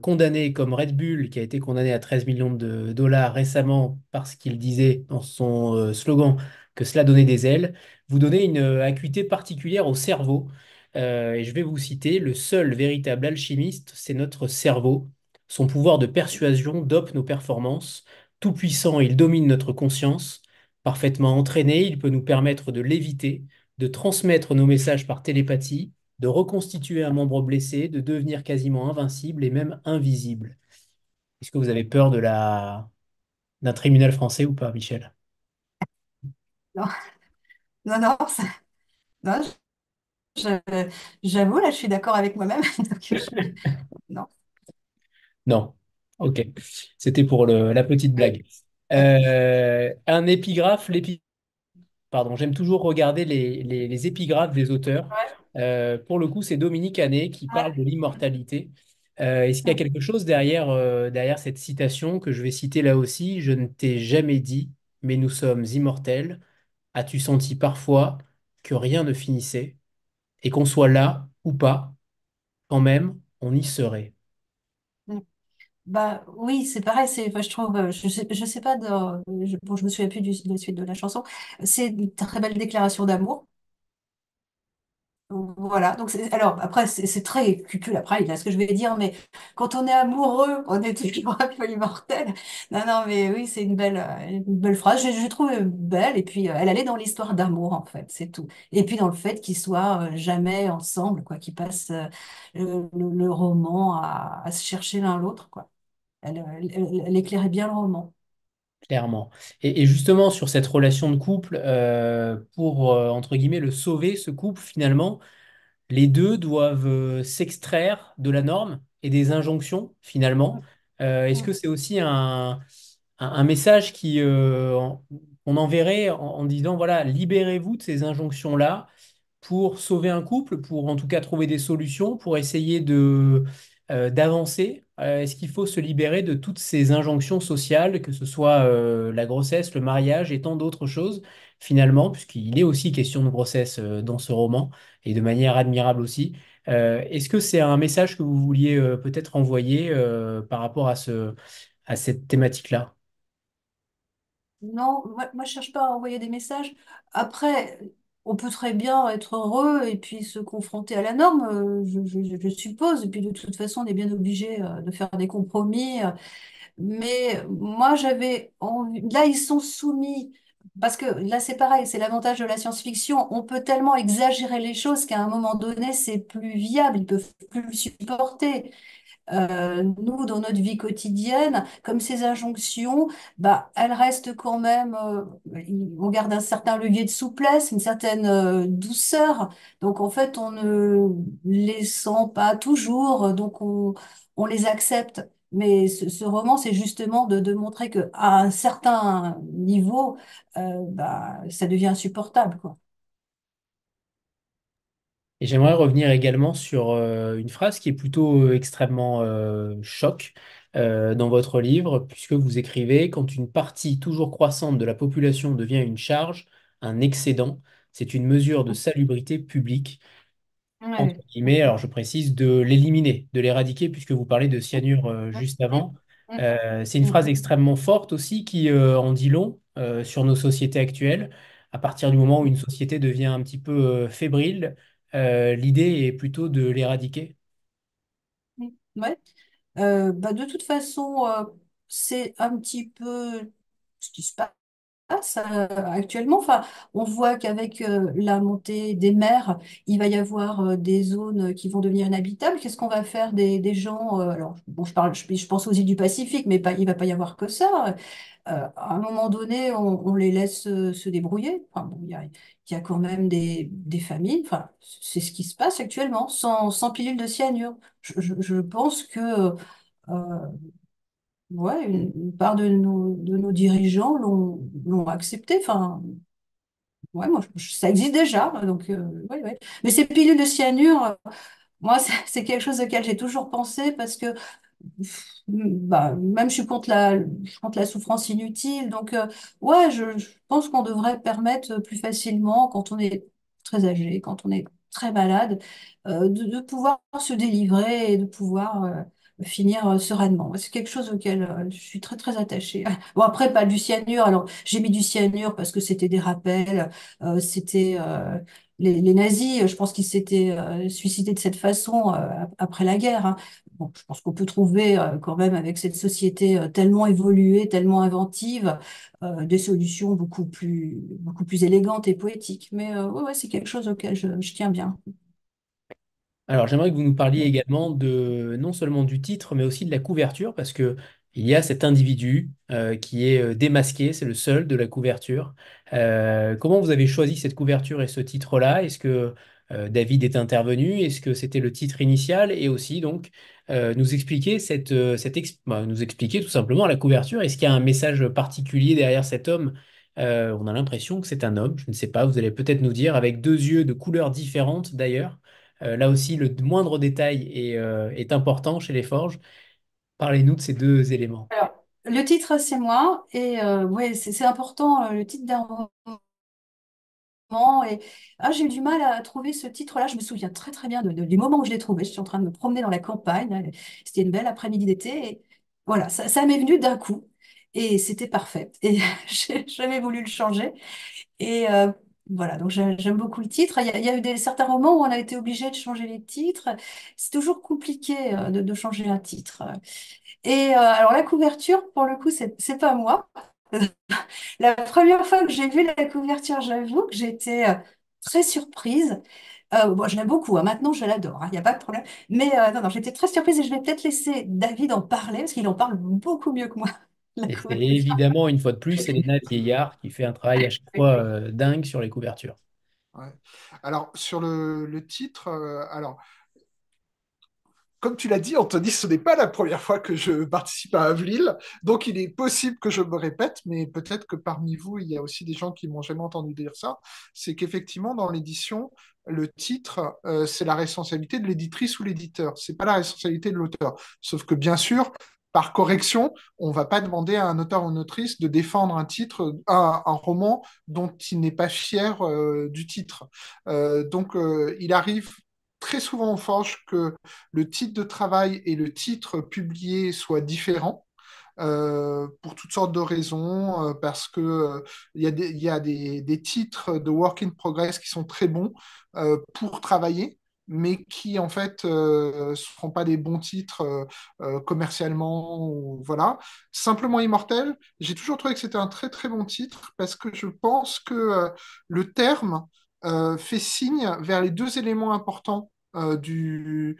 condamné comme Red Bull, qui a été condamné à 13 millions de dollars récemment parce qu'il disait dans son slogan que cela donnait des ailes. Vous donnez une acuité particulière au cerveau. Et je vais vous citer, le seul véritable alchimiste, c'est notre cerveau. Son pouvoir de persuasion dope nos performances. Tout puissant, il domine notre conscience. Parfaitement entraîné, il peut nous permettre de l'éviter, de transmettre nos messages par télépathie, de reconstituer un membre blessé, de devenir quasiment invincible et même invisible. Est-ce que vous avez peur d'un tribunal français ou pas, Michel? Non, non, non, non, je- j'avoue, là, je suis d'accord avec moi-même. Donc, non. Non. Ok. C'était pour la petite Oui, blague. Un épigraphe, pardon, j'aime toujours regarder les épigraphes des auteurs. ouais, Pour le coup, c'est Dominique Hannet qui parle de ouais. l'immortalité. Est-ce qu'il y a quelque chose derrière cette citation que je vais citer là aussi? Je ne t'ai jamais dit, mais nous sommes immortels. As-tu senti parfois que rien ne finissait et qu'on soit là ou pas, quand même, on y serait. Bah oui, c'est pareil, enfin, je trouve, je sais pas, bon, je me souviens plus de la suite de la chanson. C'est une très belle déclaration d'amour. Voilà, donc alors après, c'est très cucul après, il a ce que je vais dire, mais quand on est amoureux, on est toujours un peu immortel. Non, non, mais oui, c'est une belle phrase, je trouve belle, et puis elle allait dans l'histoire d'amour, en fait, c'est tout. Et puis dans le fait qu'ils soient jamais ensemble, quoi, qu'ils passent le roman à se chercher l'un l'autre, quoi. Elle éclairait bien le roman. Clairement. Et justement, sur cette relation de couple, pour, entre guillemets, le sauver, ce couple, finalement, les deux doivent s'extraire de la norme et des injonctions, finalement. Est-ce que c'est aussi un message qu'on enverrait en disant, voilà, libérez-vous de ces injonctions-là pour sauver un couple, pour en tout cas trouver des solutions, pour essayer d'avancer? Est-ce qu'il faut se libérer de toutes ces injonctions sociales, que ce soit la grossesse, le mariage et tant d'autres choses, finalement, puisqu'il est aussi question de grossesse dans ce roman, et de manière admirable aussi. Est-ce que c'est un message que vous vouliez peut-être envoyer par rapport à cette thématique-là? Non, moi je cherche pas à envoyer des messages. Après, on peut très bien être heureux et puis se confronter à la norme, je suppose. Et puis de toute façon, on est bien obligé de faire des compromis. Mais moi, j'avais envie. Là, ils sont soumis. Parce que là, c'est pareil, c'est l'avantage de la science-fiction. On peut tellement exagérer les choses qu'à un moment donné, c'est plus viable, ils peuvent plus le supporter. Nous, dans notre vie quotidienne, comme ces injonctions, bah, elles restent quand même, on garde un certain levier de souplesse, une certaine douceur. Donc, en fait, on ne les sent pas toujours, donc on les accepte. Mais ce roman, c'est justement de montrer qu'à un certain niveau, bah, ça devient insupportable, quoi. Et j'aimerais revenir également sur une phrase qui est plutôt extrêmement choc dans votre livre, puisque vous écrivez, quand une partie toujours croissante de la population devient une charge, un excédent, c'est une mesure de salubrité publique, entre Ouais. guillemets, alors je précise, de l'éliminer, de l'éradiquer, puisque vous parlez de cyanure juste avant. C'est une phrase extrêmement forte aussi qui en dit long sur nos sociétés actuelles. À partir du moment où une société devient un petit peu fébrile, l'idée est plutôt de l'éradiquer. Ouais. Bah, de toute façon, c'est un petit peu ce qui se passe actuellement. Enfin, on voit qu'avec la montée des mers, il va y avoir des zones qui vont devenir inhabitables. Qu'est-ce qu'on va faire des gens alors, bon, je pense aux îles du Pacifique, mais pas, il va pas y avoir que ça. À un moment donné, on les laisse se débrouiller. Enfin, bon, il y a quand même des familles. Enfin, c'est ce qui se passe actuellement, sans pilule de cyanure. Je pense que ouais, une part de nos dirigeants l'ont accepté. Enfin, ouais, moi, ça existe déjà. Donc, ouais, ouais. Mais ces pilules de cyanure, moi, c'est quelque chose auquel j'ai toujours pensé parce que bah, même je suis contre la souffrance inutile. Donc, ouais, je pense qu'on devrait permettre plus facilement, quand on est très âgé, quand on est très malade, de pouvoir se délivrer et de pouvoir finir sereinement. C'est quelque chose auquel je suis très, très attachée. Bon, après, pas du cyanure. Alors, j'ai mis du cyanure parce que c'était des rappels. C'était les nazis, je pense qu'ils s'étaient suicidés de cette façon après la guerre, hein. Bon, je pense qu'on peut trouver quand même avec cette société tellement évoluée, tellement inventive, des solutions beaucoup plus élégantes et poétiques. Mais ouais, ouais, c'est quelque chose auquel je tiens bien. Alors, j'aimerais que vous nous parliez également de non seulement du titre, mais aussi de la couverture, parce que il y a cet individu qui est démasqué, c'est le seul de la couverture. Comment vous avez choisi cette couverture et ce titre-là? Est-ce que David est intervenu? Est-ce que c'était le titre initial? Et aussi, donc, nous expliquer nous expliquer tout simplement la couverture. Est-ce qu'il y a un message particulier derrière cet homme? On a l'impression que c'est un homme, je ne sais pas, vous allez peut-être nous dire, avec deux yeux de couleurs différentes d'ailleurs. Là aussi, le moindre détail est important chez les forges. Parlez-nous de ces deux éléments. Alors, le titre, c'est moi. Et ouais, c'est important, le titre d'un roman. Et j'ai eu du mal à trouver ce titre-là. Je me souviens très très bien du moment où je l'ai trouvé. Je suis en train de me promener dans la campagne, là. C'était une belle après-midi d'été. Et voilà, ça m'est venu d'un coup. Et c'était parfait. Et j'ai jamais voulu le changer. Et voilà, donc j'aime beaucoup le titre. Il y a eu certains romans où on a été obligé de changer les titres. C'est toujours compliqué de changer un titre. Et alors la couverture, pour le coup, c'est pas moi. La première fois que j'ai vu la couverture, j'avoue que j'étais très surprise. Bon, je l'aime beaucoup, hein. Maintenant, je l'adore, hein, il n'y a pas de problème. Mais non, non, j'étais très surprise et je vais peut-être laisser David en parler parce qu'il en parle beaucoup mieux que moi, la Et c'est couverture. évidemment, une fois de plus, Elena Vieillard qui fait un travail à chaque fois dingue sur les couvertures. Ouais. Alors, sur le titre, comme tu l'as dit, Anthony, ce n'est pas la première fois que je participe à Avril, donc il est possible que je me répète, mais peut-être que parmi vous, il y a aussi des gens qui m'ont jamais entendu dire ça. C'est qu'effectivement, dans l'édition, le titre, c'est la responsabilité de l'éditrice ou l'éditeur. C'est pas la responsabilité de l'auteur. Sauf que bien sûr, par correction, on va pas demander à un auteur ou une autrice de défendre un titre, un roman dont il n'est pas fier du titre. Il arrive très souvent en forge que le titre de travail et le titre publié soient différents. Pour toutes sortes de raisons, parce que il y a des titres de work in progress qui sont très bons pour travailler, mais qui en fait ne seront pas des bons titres commercialement. Voilà. Simplement Immortel, j'ai toujours trouvé que c'était un très très bon titre parce que je pense que le terme fait signe vers les deux éléments importants du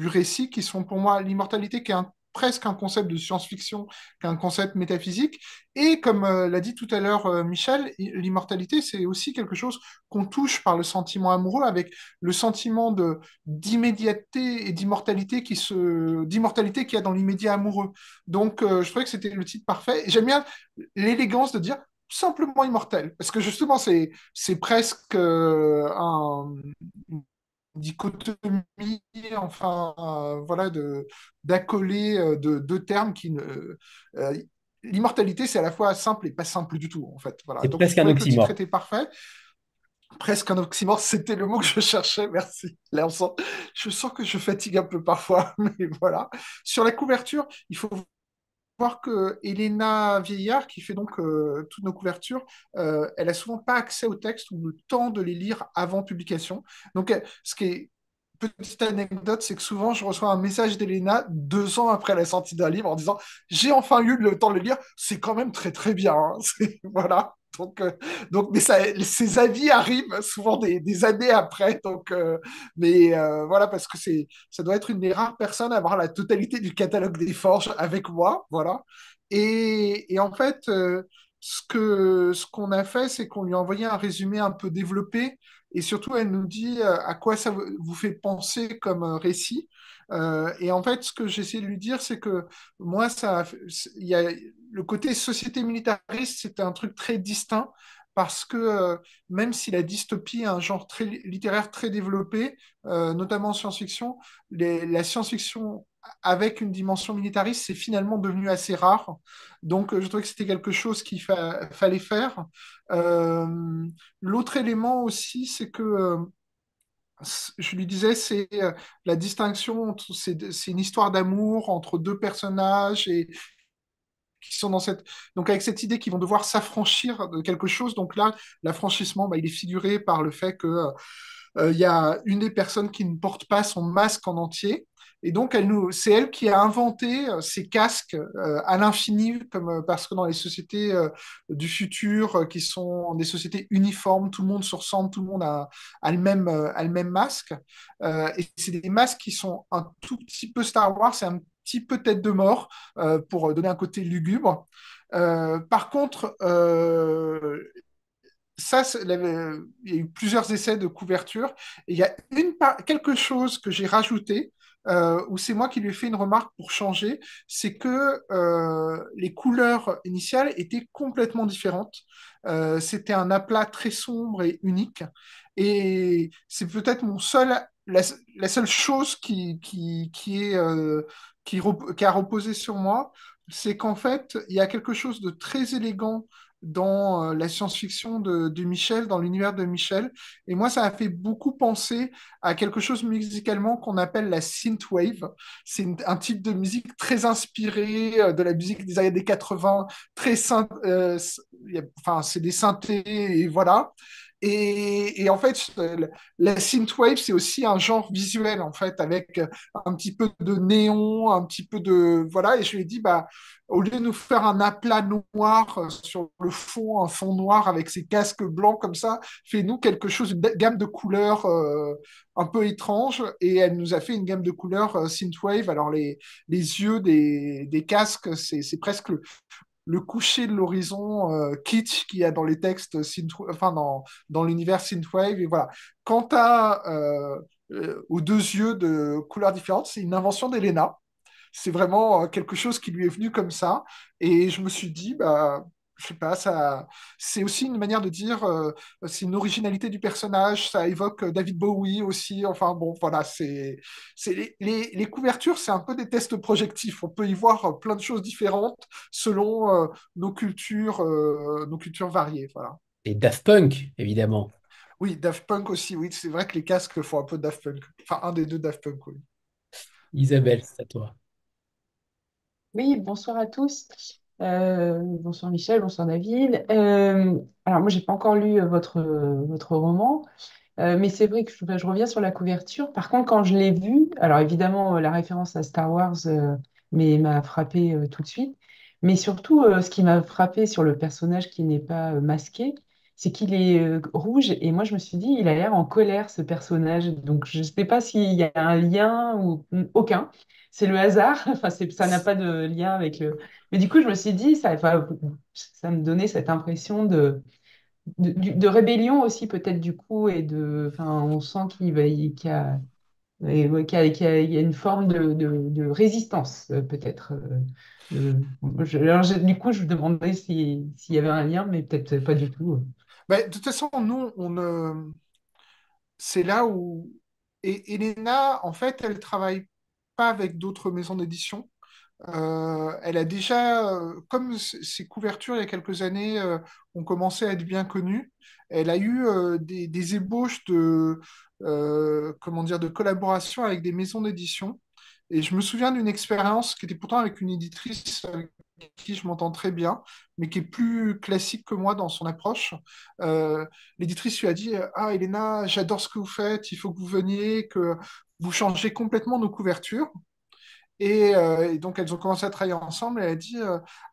récit qui sont pour moi l'immortalité qui est presque un concept de science-fiction qu'un concept métaphysique. Et comme l'a dit tout à l'heure Michel, l'immortalité, c'est aussi quelque chose qu'on touche par le sentiment amoureux, avec le sentiment de d'immédiateté et d'immortalité qu'il y a dans l'immédiat amoureux. Donc, je trouvais que c'était le titre parfait. Et j'aime bien l'élégance de dire simplement immortel, parce que justement, c'est presque une dichotomie, enfin, voilà, d'accoler de deux termes qui ne. euh, L'immortalité, c'est à la fois simple et pas simple du tout, en fait. Voilà. C'est Donc, je presque un trouvais que le titre oxymore. était parfait. Presque un oxymore, c'était le mot que je cherchais, merci. Là, je sens que je fatigue un peu parfois, mais voilà. Sur la couverture, il faut voir que Elena Vieillard, qui fait donc toutes nos couvertures, elle a souvent pas accès au texte ou le temps de les lire avant publication. Donc, ce qui est petite anecdote, c'est que souvent je reçois un message d'Elena 2 ans après la sortie d'un livre en disant j'ai enfin eu le temps de le lire. C'est quand même très très bien. Hein. Voilà. Mais ces avis arrivent souvent des années après. Voilà, parce que ça doit être une des rares personnes à avoir la totalité du catalogue des forges avec moi. Voilà. Et en fait, ce qu'on a fait, c'est qu'on lui a envoyé un résumé un peu développé. Et surtout, elle nous dit à quoi ça vous fait penser comme récit. Et en fait, ce que j'essaie de lui dire, c'est que moi, il y a le côté société militariste, c'est un truc très distinct parce que même si la dystopie est un genre littéraire très développé, notamment en science-fiction, la science-fiction avec une dimension militariste, c'est finalement devenu assez rare. Donc, je trouvais que c'était quelque chose qu'il fallait faire. Euh, L'autre élément aussi, c'est que je lui disais, c'est la distinction entre, c'est une histoire d'amour entre deux personnages et qui sont dans donc avec cette idée qu'ils vont devoir s'affranchir de quelque chose. Donc là, l'affranchissement, bah, il est figuré par le fait que il y a une des personnes qui ne porte pas son masque en entier. Et donc, c'est elle qui a inventé ces casques à l'infini, parce que dans les sociétés du futur, qui sont des sociétés uniformes, tout le monde se ressemble, tout le monde a le même masque. Et c'est des masques qui sont un tout petit peu Star Wars, c'est un petit peu tête de mort pour donner un côté lugubre. Par contre, il y a eu plusieurs essais de couverture et il y a quelque chose que j'ai rajouté où c'est moi qui lui ai fait une remarque pour changer, c'est que les couleurs initiales étaient complètement différentes. C'était un aplat très sombre et unique et c'est peut-être la seule chose qui a reposé sur moi, c'est qu'en fait, il y a quelque chose de très élégant dans la science-fiction de Michel, dans l'univers de Michel. Et moi, ça a fait beaucoup penser à quelque chose musicalement qu'on appelle la synthwave. C'est un type de musique très inspiré de la musique des années 80, très enfin, c'est des synthés et voilà. Et en fait, la synthwave, c'est aussi un genre visuel, en fait, avec un petit peu de néon, un petit peu de... Voilà, et je lui ai dit, bah, au lieu de nous faire un aplat noir sur le fond, un fond noir avec ces casques blancs comme ça, fais-nous quelque chose, une gamme de couleurs un peu étrange. Et elle nous a fait une gamme de couleurs synthwave. Alors, les yeux des casques, c'est presque le coucher de l'horizon kitsch qu'il y a dans les textes, enfin dans l'univers synthwave. Et voilà. Quant aux deux yeux de couleurs différentes, c'est une invention d'Elena. C'est vraiment quelque chose qui lui est venu comme ça. Et je me suis dit, bah, je sais pas, c'est aussi une manière de dire, c'est une originalité du personnage, ça évoque David Bowie aussi. Enfin bon, voilà, les couvertures, c'est un peu des tests projectifs. On peut y voir plein de choses différentes selon nos cultures variées. Voilà. Et Daft Punk, évidemment. Oui, Daft Punk aussi, oui, c'est vrai que les casques font un peu Daft Punk. Enfin, un des deux Daft Punk, oui. Isabelle, c'est à toi. Oui, bonsoir à tous. Bonsoir Michel, bonsoir David. Alors moi, j'ai pas encore lu votre roman, mais c'est vrai que je reviens sur la couverture. Par contre, quand je l'ai vu, alors évidemment, la référence à Star Wars m'a frappé tout de suite, mais surtout, ce qui m'a frappé sur le personnage qui n'est pas masqué, c'est qu'il est rouge, et moi je me suis dit, il a l'air en colère, ce personnage. Donc je ne sais pas s'il y a un lien ou aucun. c'est le hasard. Enfin, ça n'a pas de lien avec le. Mais du coup, je me suis dit, enfin, ça me donnait cette impression de rébellion aussi, peut-être du coup, enfin, on sent qu'il y a, et, ouais, qu'il y a une forme de résistance, peut-être. Du coup, je me demandais s'il y avait un lien, mais peut-être pas du tout. Bah, de toute façon, nous, c'est là où... Et Elena, en fait, elle travaille pas avec d'autres maisons d'édition. Elle a déjà, comme ses couvertures il y a quelques années ont commencé à être bien connues, elle a eu des ébauches comment dire, de collaboration avec des maisons d'édition. Et je me souviens d'une expérience qui était pourtant avec une éditrice avec qui je m'entends très bien, mais qui est plus classique que moi dans son approche. L'éditrice lui a dit, Ah, Elena, j'adore ce que vous faites, il faut que vous veniez, que vous changez complètement nos couvertures. Et donc, elles ont commencé à travailler ensemble. Et elle a dit,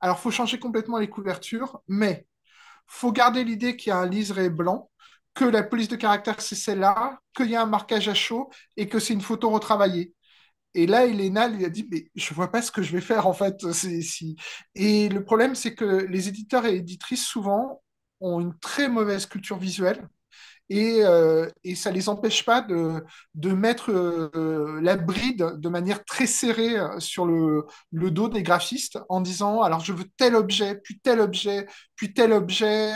alors, faut changer complètement les couvertures, mais faut garder l'idée qu'il y a un liseré blanc, que la police de caractère, c'est celle-là, qu'il y a un marquage à chaud et que c'est une photo retravaillée. Et là, Elena lui a dit, mais je vois pas ce que je vais faire, en fait. Et le problème, c'est que les éditeurs et éditrices, souvent, ont une très mauvaise culture visuelle et ça ne les empêche pas de mettre la bride de manière très serrée sur le dos des graphistes en disant alors je veux tel objet, puis tel objet, puis tel objet,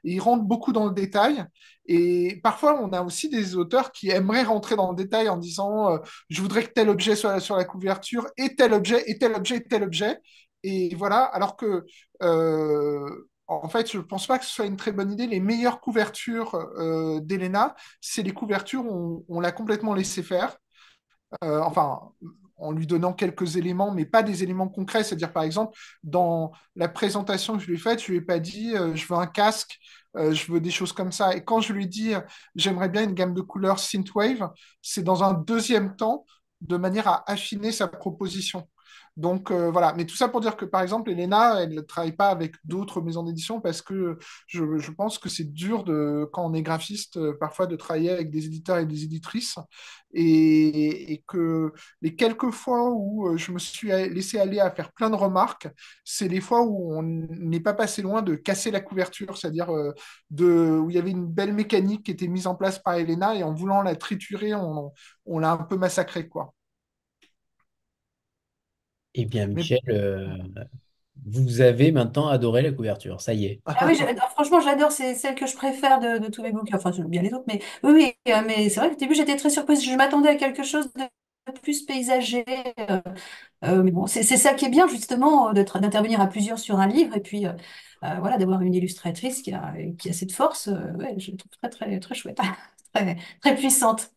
et ils rentrent beaucoup dans le détail. Et parfois, on a aussi des auteurs qui aimeraient rentrer dans le détail en disant je voudrais que tel objet soit sur la couverture, et tel objet, et tel objet, et tel objet. Et voilà, alors que en fait, je ne pense pas que ce soit une très bonne idée. Les meilleures couvertures d'Elena, c'est les couvertures où on l'a complètement laissé faire. Enfin, en lui donnant quelques éléments, mais pas des éléments concrets. C'est-à-dire, par exemple, dans la présentation que je lui ai faite, je lui ai pas dit je veux un casque, je veux des choses comme ça. Et quand je lui ai dit j'aimerais bien une gamme de couleurs synthwave, c'est dans un deuxième temps, de manière à affiner sa proposition. Donc voilà, mais tout ça pour dire que par exemple, Elena, elle ne travaille pas avec d'autres maisons d'édition parce que je pense que c'est dur quand on est graphiste, parfois de travailler avec des éditeurs et des éditrices et que les quelques fois où je me suis laissé aller à faire plein de remarques, c'est les fois où on n'est pas passé loin de casser la couverture, c'est-à-dire où il y avait une belle mécanique qui était mise en place par Elena et en voulant la triturer, on l'a un peu massacrée, quoi. Eh bien, Mais Michel, vous avez maintenant adoré la couverture, ça y est. Ah oui, franchement, j'adore, c'est celle que je préfère de tous mes bouquins. Enfin, j'aime bien les autres, mais oui, oui, mais c'est vrai qu'au début, j'étais très surprise. Je m'attendais à quelque chose de plus paysager. euh, mais bon, c'est ça qui est bien, justement, d'intervenir à plusieurs sur un livre et puis voilà, d'avoir une illustratrice qui a cette force. Ouais, je la trouve très, très, très chouette, très, très puissante.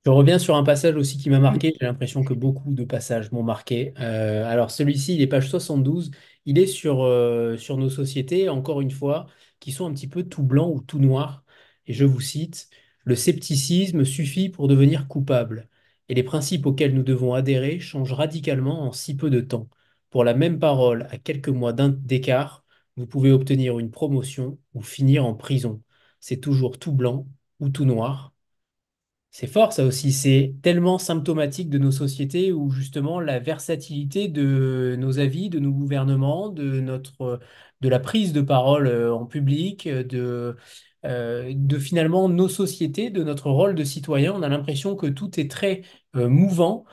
Je reviens sur un passage aussi qui m'a marqué. J'ai l'impression que beaucoup de passages m'ont marqué. Alors celui-ci, il est page 72. Il est sur nos sociétés, encore une fois, qui sont un petit peu tout blanc ou tout noir. Et je vous cite, Le scepticisme suffit pour devenir coupable. Et les principes auxquels nous devons adhérer changent radicalement en si peu de temps. Pour la même parole, à quelques mois d'écart, vous pouvez obtenir une promotion ou finir en prison. C'est toujours tout blanc ou tout noir. C'est fort, ça aussi. C'est tellement symptomatique de nos sociétés où justement la versatilité de nos avis, de nos gouvernements, de la prise de parole en public, de finalement nos sociétés, de notre rôle de citoyen. On a l'impression que tout est très mouvant.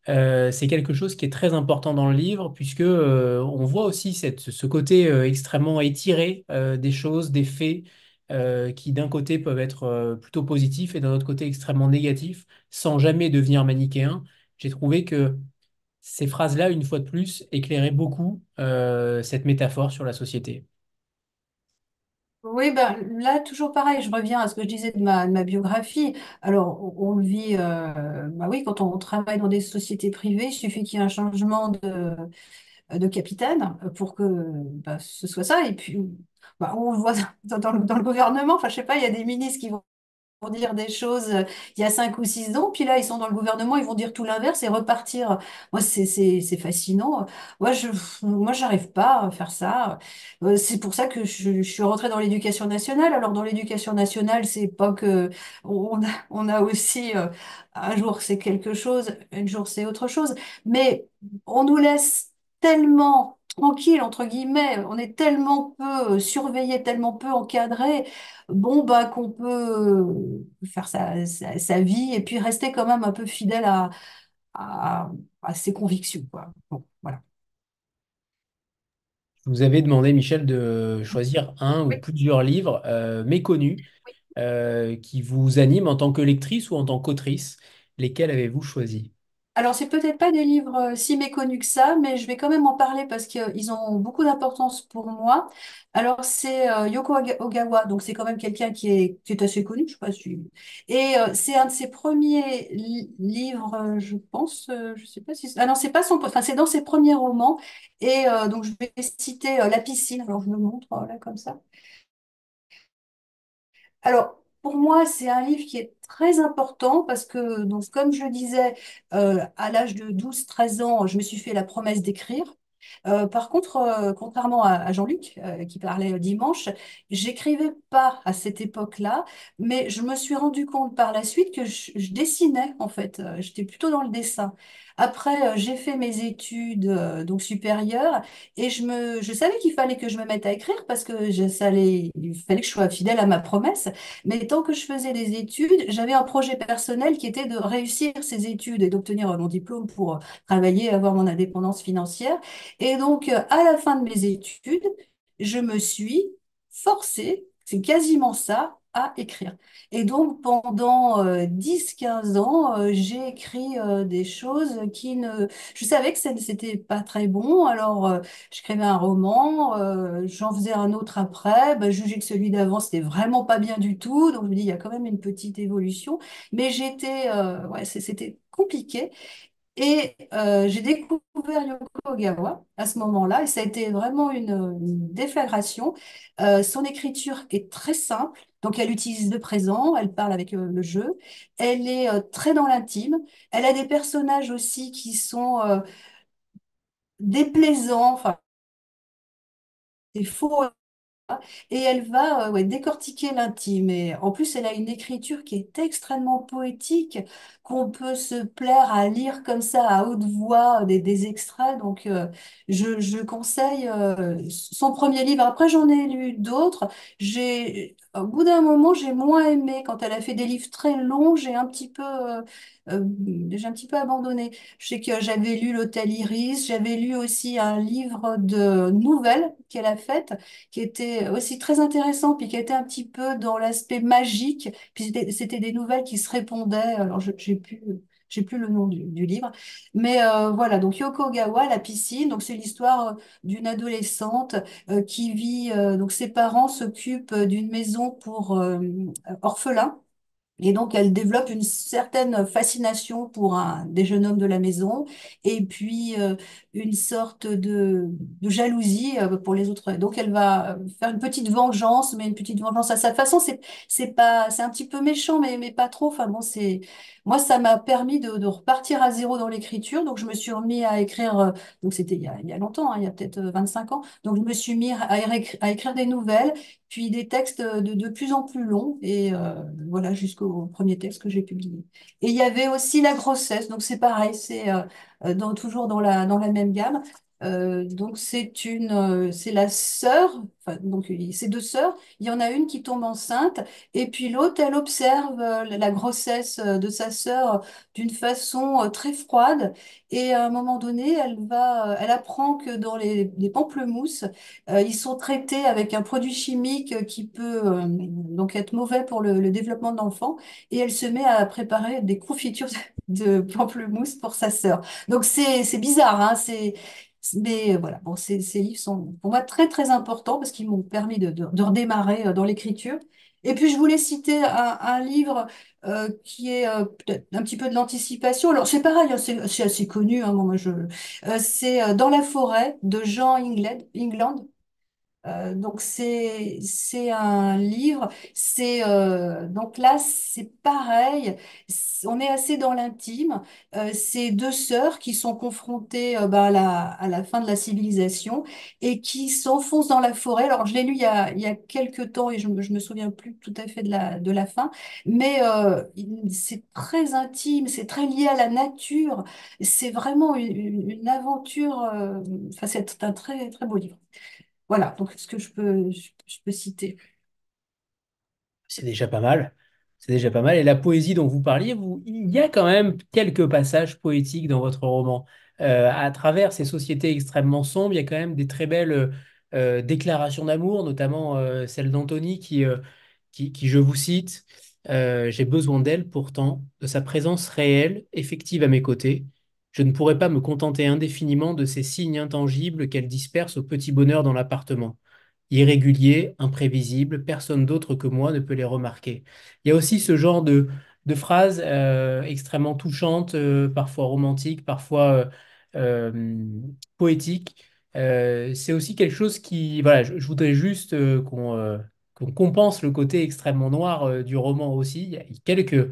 C'est quelque chose qui est très important dans le livre puisque on voit aussi ce côté extrêmement étiré des choses, des faits qui d'un côté peuvent être plutôt positifs et d'un autre côté extrêmement négatifs sans jamais devenir manichéen. J'ai trouvé que ces phrases-là, une fois de plus, éclairaient beaucoup cette métaphore sur la société. Oui, ben, là, toujours pareil, je reviens à ce que je disais de ma biographie. Alors, on le vit, bah oui, quand on travaille dans des sociétés privées, il suffit qu'il y ait un changement de capitaine pour que bah, ce soit ça. Et puis, bah, on le voit dans le gouvernement, enfin, je sais pas, il y a des ministres qui vont pour dire des choses il y a 5 ou 6 ans, puis là, ils sont dans le gouvernement, ils vont dire tout l'inverse et repartir. Moi, c'est fascinant. Moi, j'arrive pas à faire ça. C'est pour ça que je suis rentrée dans l'éducation nationale. Alors, dans l'éducation nationale, c'est pas que on a aussi un jour c'est quelque chose, un jour c'est autre chose, mais on nous laisse tellement tranquille, entre guillemets, on est tellement peu surveillé, tellement peu encadré, bon, bah, qu'on peut faire sa vie et puis rester quand même un peu fidèle à, à ses convictions, quoi. Bon, voilà. Je vous avais demandé, Michel, de choisir un ou Oui. plusieurs livres méconnus qui vous animent en tant que lectrice ou en tant qu'autrice. Lesquels avez-vous choisi? Alors, c'est peut-être pas des livres si méconnus que ça, mais je vais quand même en parler parce qu'ils ont beaucoup d'importance pour moi. Alors, c'est Yoko Ogawa, donc c'est quand même quelqu'un qui est assez connu, je sais pas si... Et c'est un de ses premiers livres, je pense, je sais pas si... Ah non, c'est pas son... Enfin, c'est dans ses premiers romans. Et donc, je vais citer La piscine. Alors, je le montre là, comme ça. Alors, pour moi, c'est un livre qui est très important parce que, donc, comme je le disais, à l'âge de 12 13 ans, je me suis fait la promesse d'écrire. Par contre, contrairement à Jean-Luc, qui parlait dimanche, j'écrivais pas à cette époque-là, mais je me suis rendu compte par la suite que je dessinais, en fait. J'étais plutôt dans le dessin. Après, j'ai fait mes études donc supérieures et je savais qu'il fallait que je me mette à écrire parce que il fallait que je sois fidèle à ma promesse. Mais tant que je faisais les études, j'avais un projet personnel qui était de réussir ces études et d'obtenir mon diplôme pour travailler, avoir mon indépendance financière. Et donc, à la fin de mes études, je me suis forcée, c'est quasiment ça, à écrire. Et donc, pendant 10 15 ans, j'ai écrit des choses qui ne... Je savais que c'était pas très bon, alors j'écrivais un roman, j'en faisais un autre après, ben, je jugeais que celui d'avant, c'était vraiment pas bien du tout, donc je me dis, il y a quand même une petite évolution, mais ouais, c'était compliqué. Et j'ai découvert Yoko Ogawa à ce moment-là, et ça a été vraiment une déflagration. Son écriture est très simple, donc elle utilise le présent, elle parle avec le jeu, elle est très dans l'intime, elle a des personnages aussi qui sont déplaisants, enfin, c'est faux et elle va ouais, décortiquer l'intime. Et en plus, elle a une écriture qui est extrêmement poétique, qu'on peut se plaire à lire comme ça à haute voix des extraits. Donc, je conseille son premier livre. Après, j'en ai lu d'autres. Au bout d'un moment, j'ai moins aimé. Quand elle a fait des livres très longs, j'ai un petit peu abandonné. Je sais que j'avais lu L'Hôtel Iris, j'avais lu aussi un livre de nouvelles qu'elle a fait qui était aussi très intéressant, puis qui était un petit peu dans l'aspect magique. Puis c'était des nouvelles qui se répondaient. Alors, j'ai plus le nom du livre. Mais voilà, donc Yoko Ogawa, La piscine. Donc, c'est l'histoire d'une adolescente qui vit. Donc, ses parents s'occupent d'une maison pour orphelins. Et donc, elle développe une certaine fascination pour des jeunes hommes de la maison et puis une sorte de jalousie pour les autres. Donc, elle va faire une petite vengeance, mais une petite vengeance à sa façon. C'est un petit peu méchant, mais pas trop. Enfin bon, moi, ça m'a permis de repartir à zéro dans l'écriture. Donc, je me suis remis à écrire, donc c'était il y a longtemps, hein, il y a peut-être 25 ans. Donc, je me suis mis à écrire des nouvelles puis des textes de plus en plus longs, et voilà, jusqu'au premier texte que j'ai publié. Et il y avait aussi la grossesse, donc c'est pareil, c'est toujours dans la même gamme. Donc c'est la sœur, enfin, donc c'est deux sœurs, il y en a une qui tombe enceinte, et puis l'autre, elle observe la grossesse de sa sœur d'une façon très froide, et à un moment donné, elle apprend que dans les pamplemousses, ils sont traités avec un produit chimique qui peut donc être mauvais pour le développement de l'enfant. Et elle se met à préparer des confitures de pamplemousse pour sa sœur. Donc c'est bizarre, hein, mais voilà, bon, ces livres sont pour moi très très importants parce qu'ils m'ont permis de redémarrer dans l'écriture. Et puis je voulais citer un livre qui est peut-être un petit peu de l'anticipation. Alors c'est pareil, hein, c'est assez connu. Hein, c'est Dans la forêt de Jean England. Donc c'est un livre. C'est donc là c'est pareil. On est assez dans l'intime. C'est deux sœurs qui sont confrontées bah, à la fin de la civilisation et qui s'enfoncent dans la forêt. Alors je l'ai lu il y a quelques temps et je me souviens plus tout à fait de la fin, mais c'est très intime, c'est très lié à la nature. C'est vraiment une aventure. Enfin c'est un très très beau livre. Voilà, donc ce que je peux citer. C'est déjà pas mal. C'est déjà pas mal. Et la poésie dont vous parliez, il y a quand même quelques passages poétiques dans votre roman. À travers ces sociétés extrêmement sombres, il y a quand même des très belles déclarations d'amour, notamment celle d'Anthony qui, je vous cite, J'ai besoin d'elle pourtant, de sa présence réelle, effective à mes côtés. Je ne pourrais pas me contenter indéfiniment de ces signes intangibles qu'elle disperse au petit bonheur dans l'appartement. Irréguliers, imprévisibles, personne d'autre que moi ne peut les remarquer. Il y a aussi ce genre de phrases extrêmement touchantes, parfois romantiques, parfois poétiques. C'est aussi quelque chose qui, voilà, je voudrais juste qu'on compense le côté extrêmement noir du roman aussi. Il y a quelques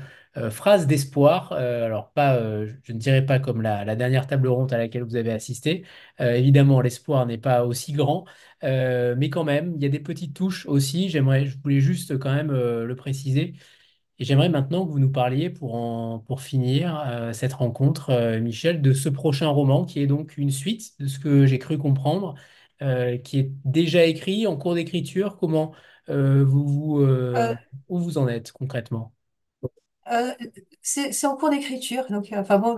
phrases d'espoir. Alors pas, je ne dirais pas comme la dernière table ronde à laquelle vous avez assisté. Évidemment, l'espoir n'est pas aussi grand. Mais quand même, il y a des petites touches aussi. Je voulais juste quand même le préciser. Et j'aimerais maintenant que vous nous parliez pour finir cette rencontre, Michel, de ce prochain roman qui est donc une suite de ce que j'ai cru comprendre, qui est déjà écrit, en cours d'écriture. Comment Euh, où vous en êtes concrètement? Euh, c'est en cours d'écriture, donc enfin bon,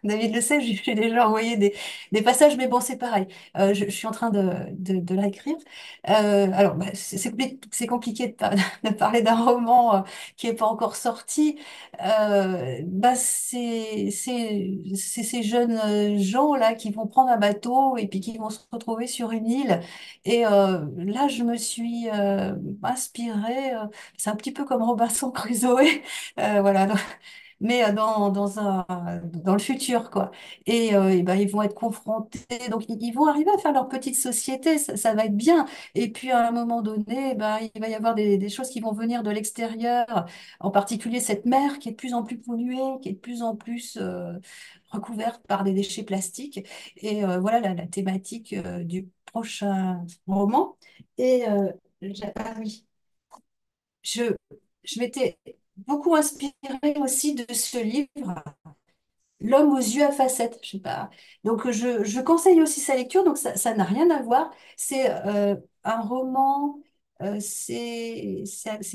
David le sait, j'ai déjà envoyé des passages, mais bon, c'est pareil. Je suis en train de l'écrire. Alors, bah, c'est compliqué de parler d'un roman qui n'est pas encore sorti. Bah, c'est ces jeunes gens là qui vont prendre un bateau et puis qui vont se retrouver sur une île. Et là, je me suis inspirée. C'est un petit peu comme Robinson Crusoe. Voilà, mais dans le futur, quoi. Et ben, ils vont être confrontés, donc ils vont arriver à faire leur petite société, ça va être bien. Et puis à un moment donné, ben, il va y avoir des choses qui vont venir de l'extérieur, en particulier cette mer qui est de plus en plus polluée, qui est de plus en plus recouverte par des déchets plastiques. Et voilà la thématique du prochain roman. Et ah oui. Je, je m'étais beaucoup inspirée aussi de ce livre, L'homme aux yeux à facettes. Je sais pas. Donc, je conseille aussi sa lecture. Donc, ça n'a rien à voir. C'est un roman, c'est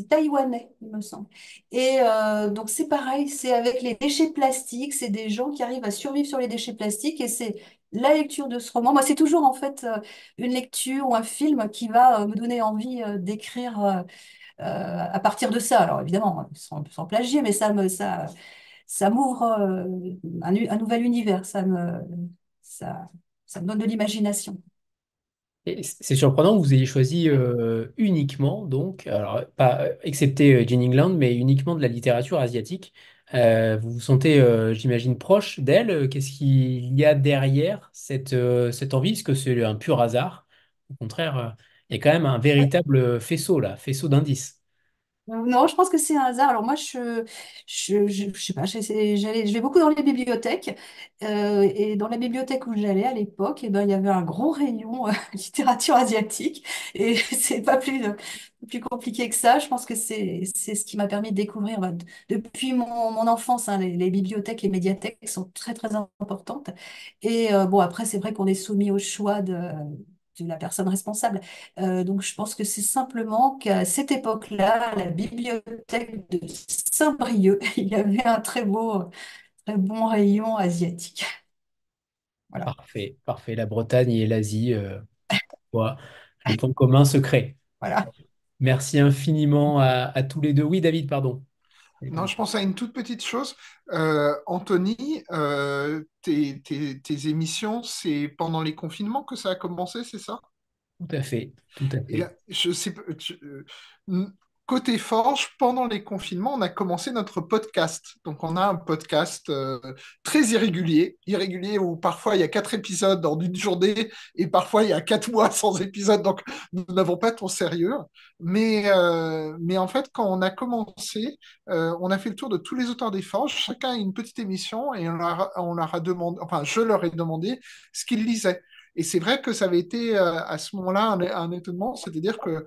taïwanais, il me semble. Et donc, c'est pareil, c'est avec les déchets plastiques. C'est des gens qui arrivent à survivre sur les déchets plastiques. Et c'est la lecture de ce roman. Moi, c'est toujours en fait une lecture ou un film qui va me donner envie d'écrire. À partir de ça, alors évidemment, sans plagier, mais ça m'ouvre un nouvel univers, ça, ça me donne de l'imagination. Et c'est surprenant que vous ayez choisi uniquement, donc, alors pas excepté Jane England, mais uniquement de la littérature asiatique. Vous vous sentez, j'imagine, proche d'elle. Qu'est-ce qu'il y a derrière cette envie? Est-ce que c'est un pur hasard? Au contraire, il y a quand même un véritable faisceau là, faisceau d'indices. Non, je pense que c'est un hasard. Alors moi, je sais pas, je vais beaucoup dans les bibliothèques. Et dans la bibliothèque où j'allais à l'époque, eh ben, il y avait un gros rayon littérature asiatique. Et c'est pas plus compliqué que ça. Je pense que c'est ce qui m'a permis de découvrir, bah, depuis mon enfance, hein, les bibliothèques, les médiathèques sont très, très importantes. Et bon, après, c'est vrai qu'on est soumis au choix de la personne responsable. Donc, je pense que c'est simplement qu'à cette époque-là, à la bibliothèque de Saint-Brieuc, il y avait un très bon rayon asiatique. Voilà. Parfait, parfait. La Bretagne et l'Asie, voilà, les points communs secrets. Voilà. Merci infiniment à tous les deux. Oui, David, pardon. Non, je pense à une toute petite chose. Anthony, tes émissions, c'est pendant les confinements que ça a commencé, c'est ça? Tout à fait, tout à Et fait. là, je sais pas, côté Forge, pendant les confinements, on a commencé notre podcast. Donc, on a un podcast très irrégulier où parfois il y a 4 épisodes dans une journée et parfois il y a 4 mois sans épisode. Donc, nous n'avons pas ton sérieux. Mais en fait, quand on a commencé, on a fait le tour de tous les auteurs des Forges. Chacun a une petite émission et on leur a demandé, enfin, je leur ai demandé ce qu'ils lisaient. Et c'est vrai que ça avait été à ce moment-là un étonnement, c'est-à-dire que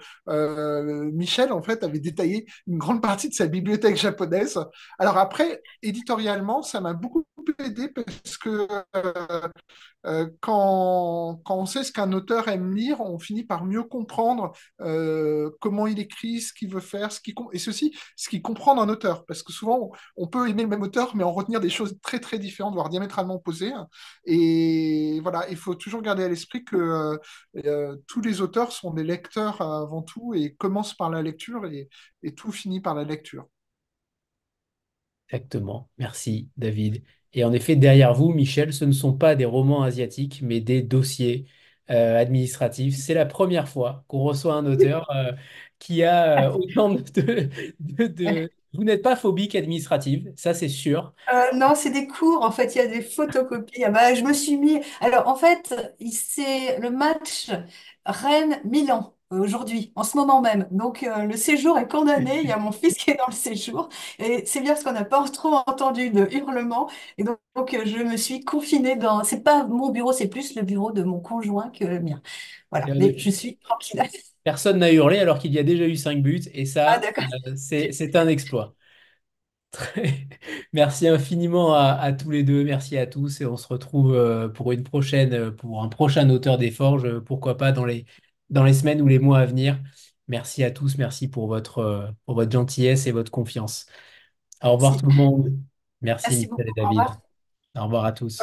Michel, en fait, avait détaillé une grande partie de sa bibliothèque japonaise. Alors après, éditorialement, ça m'a beaucoup aidé parce que quand on sait ce qu'un auteur aime lire, on finit par mieux comprendre comment il écrit, ce qu'il veut faire, et ceci, ce qu'il comprend d'un auteur. Parce que souvent, on peut aimer le même auteur, mais en retenir des choses très très différentes, voire diamétralement opposées. Et voilà, il faut toujours garder à l'esprit que tous les auteurs sont des lecteurs avant tout et commencent par la lecture et tout finit par la lecture. Exactement. Merci, David. Et en effet, derrière vous, Michel, ce ne sont pas des romans asiatiques, mais des dossiers administratifs. C'est la première fois qu'on reçoit un auteur qui a autant Vous n'êtes pas phobique administrative, ça c'est sûr. Non, c'est des cours. En fait, il y a des photocopies. Ah bah, je me suis mis. Alors, en fait, c'est le match Rennes-Milan aujourd'hui, en ce moment même. Donc, le séjour est condamné. Il y a mon fils qui est dans le séjour. Et c'est bien parce qu'on n'a pas trop entendu de hurlements. Et donc, je me suis confinée dans. C'est pas mon bureau, c'est plus le bureau de mon conjoint que le mien. Voilà. Et en Mais effet, je suis tranquille. personne n'a hurlé alors qu'il y a déjà eu 5 buts, et Ah, ça, d'accord. c'est un exploit. Merci infiniment à tous les deux, merci à tous et on se retrouve pour un prochain auteur des Forges, pourquoi pas dans les semaines ou les mois à venir. Merci à tous, merci pour votre gentillesse et votre confiance. Au revoir Merci. tout le monde. Merci Merci Michel et beaucoup. Au David. revoir. Au revoir à tous.